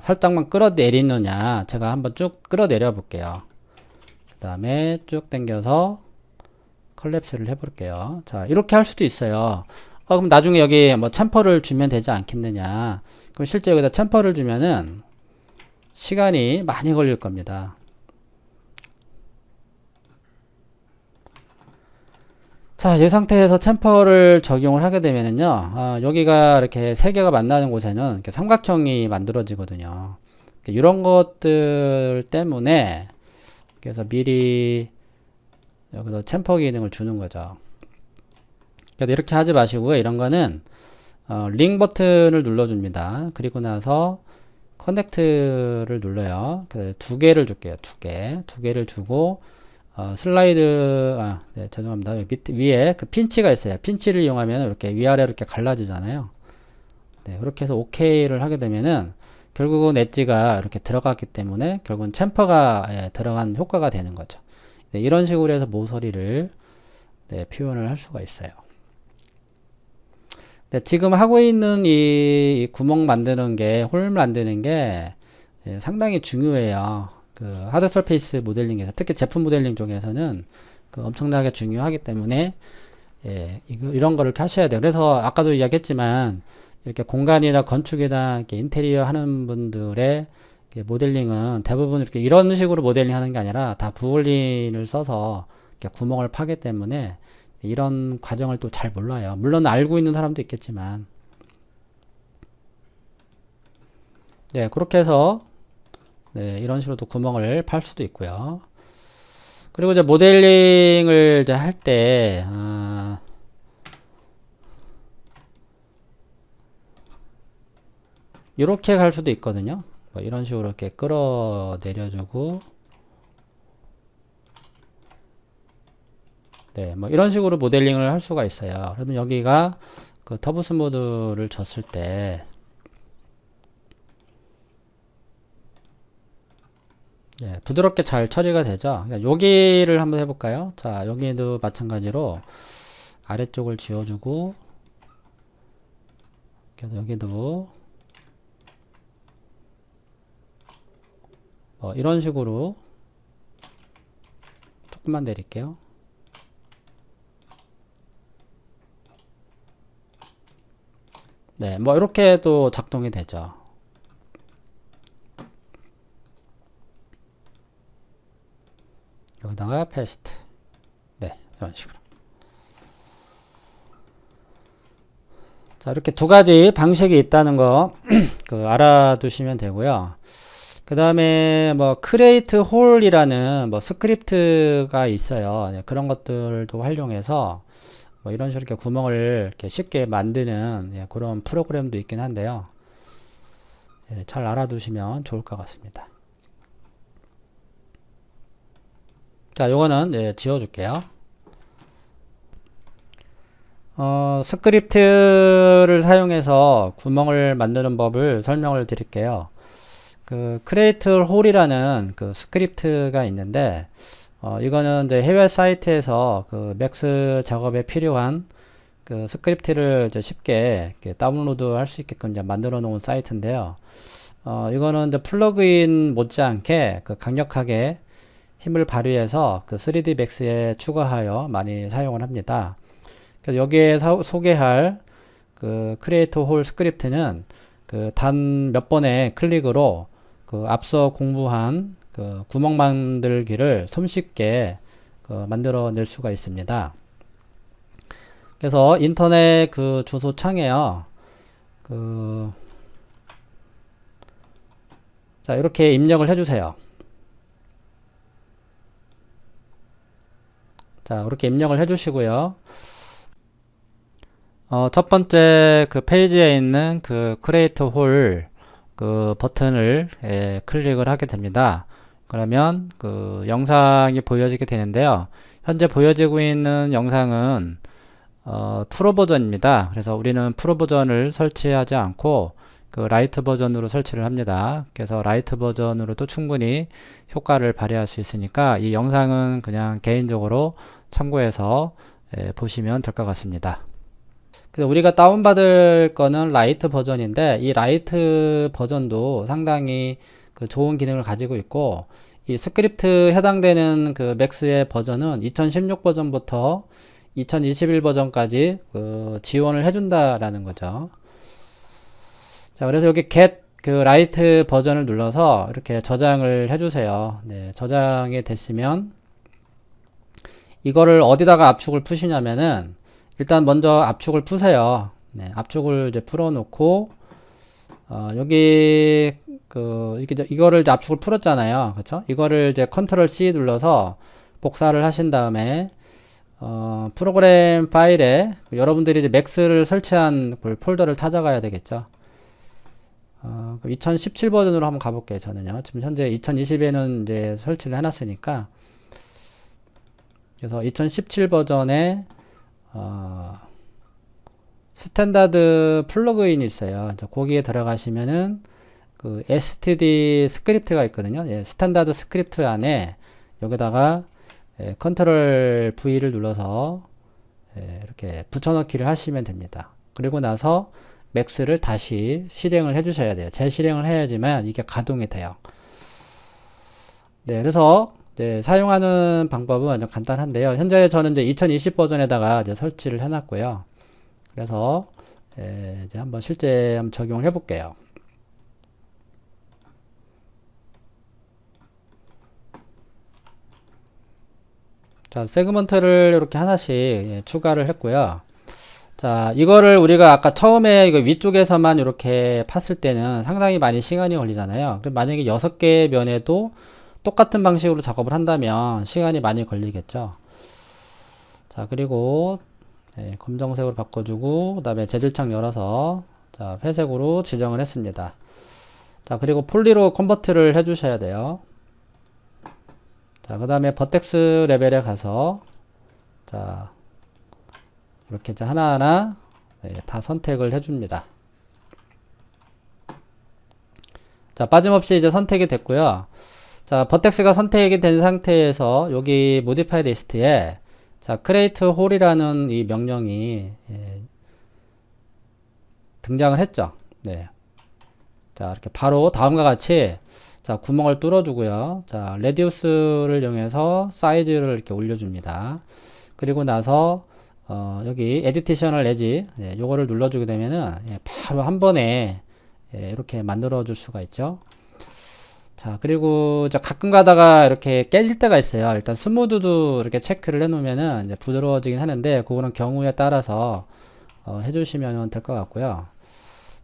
Speaker 1: 살짝만 끌어내리느냐. 제가 한번 쭉 끌어내려 볼게요. 그 다음에 쭉 당겨서 컬랩스를 해볼게요. 자, 이렇게 할 수도 있어요. 그럼 나중에 여기 뭐 챔퍼를 주면 되지 않겠느냐. 그럼 실제 여기다 챔퍼를 주면은 시간이 많이 걸릴 겁니다. 자, 이 상태에서 챔퍼를 적용을 하게 되면은요, 여기가 이렇게 세 개가 만나는 곳에는 이렇게 삼각형이 만들어지거든요. 이런 것들 때문에, 그래서 미리 여기서 챔퍼 기능을 주는 거죠. 그래서 이렇게 하지 마시고요. 이런 거는, 링 버튼을 눌러줍니다. 그리고 나서 커넥트를 눌러요. 그래서 두 개를 줄게요. 두 개를 주고, 슬라이드, 네, 죄송합니다. 위에 그 핀치가 있어요. 핀치를 이용하면 이렇게 위아래로 이렇게 갈라지잖아요. 네, 그렇게 해서 OK를 하게 되면은 결국은 엣지가 이렇게 들어갔기 때문에 결국은 챔퍼가 들어간 효과가 되는 거죠. 네, 이런 식으로 해서 모서리를 네, 표현을 할 수가 있어요. 네, 지금 하고 있는 이 구멍 만드는 게, 홀 만드는 게 상당히 중요해요. 그 하드 서페이스 모델링에서, 특히 제품 모델링 쪽에서는 그 엄청나게 중요하기 때문에 이런 거를 하셔야 돼요. 그래서 아까도 이야기했지만 이렇게 공간이나 건축이나 이렇게 인테리어 하는 분들의 모델링은 대부분 이렇게 이런 식으로 모델링 하는 게 아니라 다 부글린을 써서 이렇게 구멍을 파기 때문에 이런 과정을 또 잘 몰라요. 물론 알고 있는 사람도 있겠지만, 네, 그렇게 해서 네, 이런 식으로 또 구멍을 팔 수도 있고요. 그리고 이제 모델링을 이제 할 때, 이렇게 갈 수도 있거든요. 뭐 이런 식으로 이렇게 끌어내려주고, 네, 뭐 이런 식으로 모델링을 할 수가 있어요. 그러면 여기가 그 터브 스무드를 줬을 때, 예, 부드럽게 잘 처리가 되죠. 그러니까 여기를 한번 해볼까요? 자, 여기도 마찬가지로 아래쪽을 지워주고, 그래서 여기도 뭐 이런 식으로 조금만 내릴게요. 네, 뭐 이렇게 또 작동이 되죠. 여기다가 페이스트. 네, 이런 식으로. 자, 이렇게 두 가지 방식이 있다는 거 그 알아두시면 되고요. 그 다음에 뭐 크리에이트 홀이라는 뭐 스크립트가 있어요. 네, 그런 것들도 활용해서 뭐 이런 식으로 이렇게 구멍을 이렇게 쉽게 만드는 그런 프로그램도 있긴 한데요. 잘 알아두시면 좋을 것 같습니다. 자, 요거는 지워줄게요. 스크립트를 사용해서 구멍을 만드는 법을 설명을 드릴게요. 그 크리에이트 홀이라는 그 스크립트가 있는데 이거는 이제 해외 사이트에서 그 맥스 작업에 필요한 그 스크립트를 이제 쉽게 다운로드 할 수 있게끔 이제 만들어 놓은 사이트인데요. 이거는 이제 플러그인 못지않게 그 강력하게 힘을 발휘해서 그 3D 맥스에 추가하여 많이 사용을 합니다. 그래서 여기에 소개할 그 크리에이터 홀 스크립트는 그 단 몇 번의 클릭으로 그 앞서 공부한 그 구멍 만들기를 손쉽게 그 만들어낼 수가 있습니다. 그래서 인터넷 그 주소 창에요. 자, 이렇게 입력을 해주세요. 자, 이렇게 입력을 해주시고요. 첫 번째 그 페이지에 있는 그 크리에이터 홀 그 버튼을 클릭을 하게 됩니다. 그러면 그 영상이 보여지게 되는데요. 현재 보여지고 있는 영상은 프로 버전입니다. 그래서 우리는 프로 버전을 설치하지 않고 그 라이트 버전으로 설치를 합니다. 그래서 라이트 버전으로도 충분히 효과를 발휘할 수 있으니까 이 영상은 그냥 개인적으로 참고해서 보시면 될 것 같습니다. 그래서 우리가 다운받을 거는 라이트 버전인데, 이 라이트 버전도 상당히 그 좋은 기능을 가지고 있고, 이 스크립트 해당되는 그 맥스의 버전은 2016 버전부터 2021 버전까지 그 지원을 해준다라는 거죠. 자, 그래서 여기 get 그 라이트 버전을 눌러서 이렇게 저장을 해주세요. 네, 저장이 됐으면 이거를 어디다가 압축을 푸시냐면은 일단 먼저 압축을 푸세요. 네, 압축을 이제 풀어놓고 여기 이거를 이제 압축을 풀었잖아요. 그쵸? 이거를 이제 컨트롤 C 눌러서 복사를 하신 다음에 프로그램 파일에 여러분들이 이제 맥스를 설치한 그 폴더를 찾아가야 되겠죠. 2017 버전으로 한번 가볼게요. 저는요. 지금 현재 2020에는 이제 설치를 해놨으니까. 그래서 2017 버전에 스탠다드 플러그인이 있어요. 거기에 들어가시면은 그 std 스크립트가 있거든요. 예, 스탠다드 스크립트 안에 여기다가 컨트롤 V를 눌러서 이렇게 붙여넣기를 하시면 됩니다. 그리고 나서 맥스를 다시 실행을 해 주셔야 돼요. 재실행을 해야지만 이게 가동이 돼요. 네, 그래서 사용하는 방법은 아주 간단한데요. 현재 저는 이제 2020 버전에다가 이제 설치를 해놨고요. 그래서 이제 한번 실제 한번 적용을 해볼게요. 자, 세그먼트를 이렇게 하나씩 추가를 했고요. 자, 이거를 우리가 아까 처음에 이거 위쪽에서만 이렇게 팠을 때는 상당히 많이 시간이 걸리잖아요. 그럼 만약에 6개의 면에도 똑같은 방식으로 작업을 한다면 시간이 많이 걸리겠죠. 자, 그리고 검정색으로 바꿔주고 그 다음에 재질창 열어서 자, 회색으로 지정을 했습니다. 자, 그리고 폴리로 컨버트를 해 주셔야 돼요. 자, 그 다음에 버텍스 레벨에 가서 자, 이렇게 이제 하나하나 다 선택을 해줍니다. 자, 빠짐없이 이제 선택이 됐고요. 자, 버텍스가 선택이 된 상태에서 여기 모디파이 리스트에 자, create hole이라는 이 명령이 등장을 했죠. 네. 자, 이렇게 바로 다음과 같이 자, 구멍을 뚫어주고요. 자, 레디우스를 이용해서 사이즈를 이렇게 올려줍니다. 그리고 나서 여기 에디티셔널 에지 요거를 눌러주게 되면은 바로 한 번에 이렇게 만들어 줄 수가 있죠. 자, 그리고 가끔 가다가 이렇게 깨질 때가 있어요. 일단 스무드도 이렇게 체크를 해 놓으면은 이제 부드러워지긴 하는데 그거는 경우에 따라서 해주시면 될 것 같고요.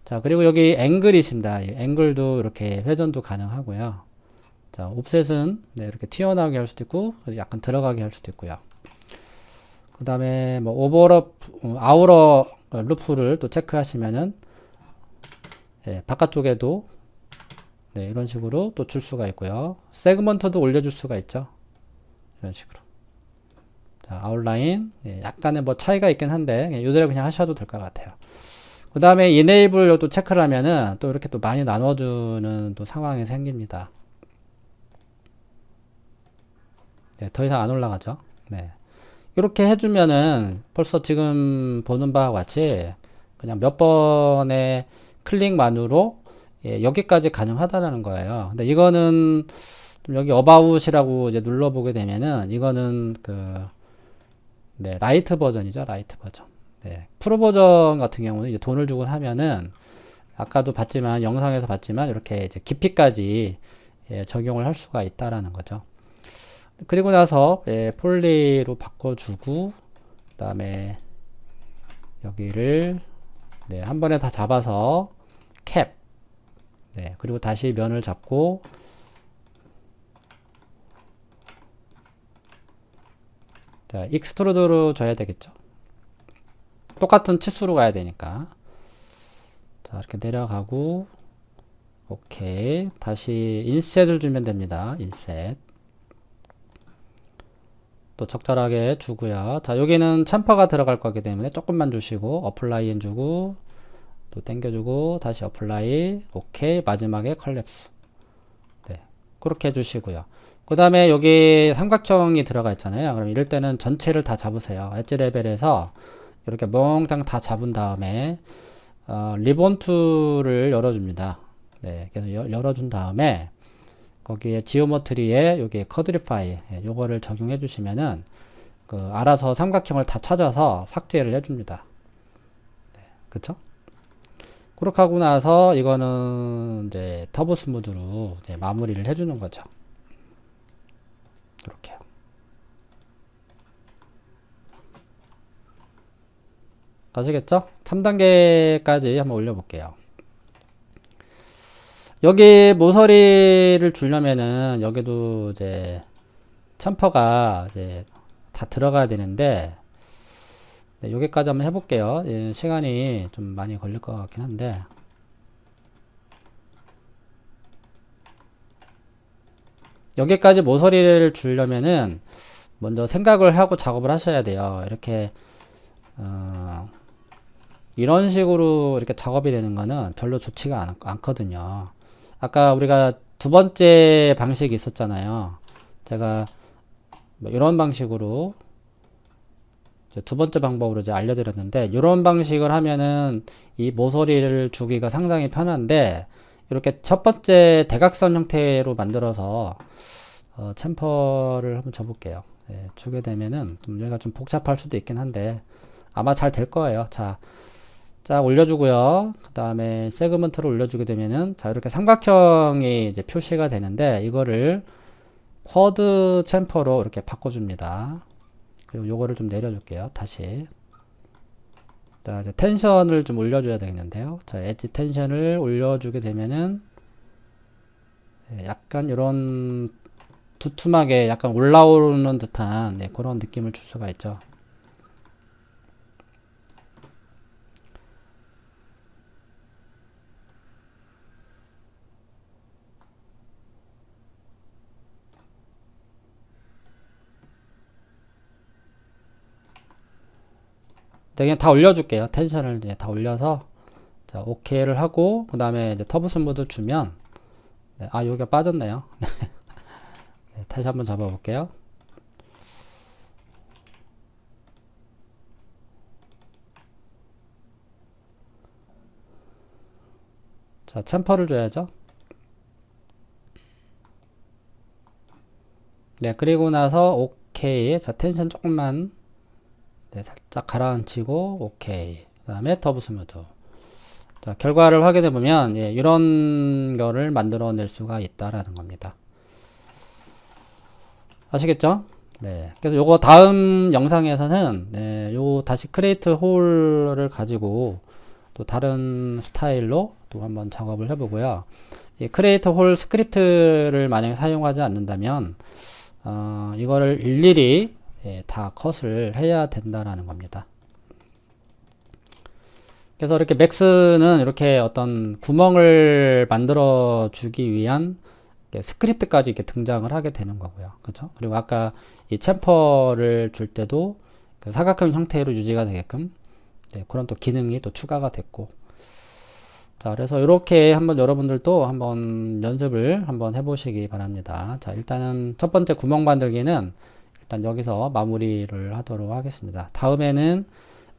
Speaker 1: 자, 그리고 여기 앵글이 있습니다. 이 앵글도 이렇게 회전도 가능하고요. 자, 옵셋은 이렇게 튀어나오게 할 수도 있고 약간 들어가게 할 수도 있고요. 그 다음에 뭐 아우러 루프를 또 체크하시면은 바깥쪽에도 이런 식으로 또 줄 수가 있고요. 세그먼트도 올려줄 수가 있죠. 이런 식으로. 자, 아웃라인 약간의 뭐 차이가 있긴 한데 요대로 그냥 하셔도 될 것 같아요. 그 다음에 enable 또 체크를 하면은 또 이렇게 또 많이 나눠주는 또 상황이 생깁니다. 더 이상 안 올라가죠. 네. 이렇게 해주면은 벌써 지금 보는 바와 같이 그냥 몇 번의 클릭만으로 여기까지 가능하다는 거예요. 근데 이거는 여기 about이라고 이제 눌러보게 되면은 이거는 라이트 버전이죠. 라이트 버전. 프로 버전 같은 경우는 이제 돈을 주고 사면은 아까도 봤지만 영상에서 봤지만 이렇게 이제 깊이까지 적용을 할 수가 있다라는 거죠. 그리고 나서 폴리로 바꿔주고 그 다음에 여기를 한 번에 다 잡아서 캡 그리고 다시 면을 잡고 자, 익스트루드로 줘야 되겠죠. 똑같은 치수로 가야 되니까. 자, 이렇게 내려가고 오케이. 다시 인셋을 주면 됩니다. 인셋. 또 적절하게 주고요. 자, 여기는 참퍼가 들어갈 거기 때문에 조금만 주시고 어플라이 주고 또 당겨주고 다시 어플라이 오케이. 마지막에 컬랩스. 그렇게 해주시고요. 그 다음에 여기 삼각형이 들어가 있잖아요. 그럼 이럴 때는 전체를 다 잡으세요. 엣지 레벨에서 이렇게 몽땅 다 잡은 다음에 리본 툴을 열어줍니다. 네, 그래서 열어준 다음에 거기에 지오메트리에 여기 커드리파이 요거를 적용해 주시면은 알아서 삼각형을 다 찾아서 삭제를 해줍니다. 네, 그쵸? 그렇게 하고 나서 이거는 이제 터보 스무드로 마무리를 해주는 거죠. 이렇게요. 아시겠죠? 3단계까지 한번 올려볼게요. 여기 모서리를 주려면은 여기도 이제 챔퍼가 이제 다 들어가야 되는데 네, 여기까지 한번 해볼게요. 예, 시간이 좀 많이 걸릴 것 같긴 한데 여기까지 모서리를 주려면은 먼저 생각을 하고 작업을 하셔야 돼요. 이렇게 이런 식으로 이렇게 작업이 되는 거는 별로 좋지가 않거든요. 아까 우리가 두 번째 방식이 있었잖아요. 제가 뭐 이런 방식으로 두 번째 방법으로 이제 알려드렸는데 이런 방식을 하면은 이 모서리를 주기가 상당히 편한데 이렇게 첫 번째 대각선 형태로 만들어서 챔퍼를 한번 줘볼게요. 네, 주게 되면은 좀 여기가 좀 복잡할 수도 있긴 한데 아마 잘 될 거예요. 자, 쫙 올려주고요. 그 다음에 세그먼트를 올려주게 되면은 자 이렇게 삼각형이 이제 표시가 되는데 이거를 쿼드 챔퍼로 이렇게 바꿔줍니다. 그리고 요거를 좀 내려줄게요. 다시. 자, 이제 텐션을 좀 올려줘야 되겠는데요. 자, 엣지 텐션을 올려주게 되면은 약간 이런 두툼하게 약간 올라오는 듯한 그런 느낌을 줄 수가 있죠. 네, 그냥 다 올려줄게요. 텐션을 이제 다 올려서 자 오케이를 하고 그 다음에 이제 터보 스무드 주면 네, 아 여기가 빠졌네요. 네, 다시 한번 잡아볼게요. 자 챔퍼를 줘야죠. 네 그리고 나서 오케이. 자 텐션 조금만 네, 살짝 가라앉히고 오케이. 그 다음에 터보 스무드. 자, 결과를 확인해 보면 예, 이런 거를 만들어낼 수가 있다라는 겁니다. 아시겠죠? 네. 그래서 요거 다음 영상에서는 네, 요 다시 크리에이트 홀을 가지고 또 다른 스타일로 또 한번 작업을 해보고요. 이 크리에이트 홀 스크립트를 만약에 사용하지 않는다면 이거를 일일이 예, 다 컷을 해야 된다라는 겁니다. 그래서 이렇게 맥스는 이렇게 어떤 구멍을 만들어 주기 위한 스크립트까지 이렇게 등장을 하게 되는 거고요. 그렇죠? 그리고 아까 이 챔퍼를 줄 때도 그 사각형 형태로 유지가 되게끔 네, 그런 또 기능이 또 추가가 됐고 자 그래서 이렇게 한번 여러분들도 한번 연습을 한번 해보시기 바랍니다. 자 일단은 첫 번째 구멍 만들기는 일단 여기서 마무리를 하도록 하겠습니다. 다음에는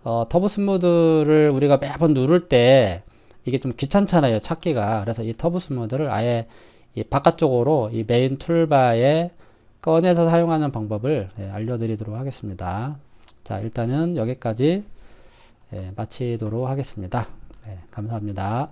Speaker 1: 터보 스무드를 우리가 매번 누를 때 이게 좀 귀찮잖아요 찾기가. 그래서 이 터보 스무드를 아예 이 바깥쪽으로 이 메인 툴바에 꺼내서 사용하는 방법을 알려드리도록 하겠습니다. 자 일단은 여기까지 마치도록 하겠습니다. 감사합니다.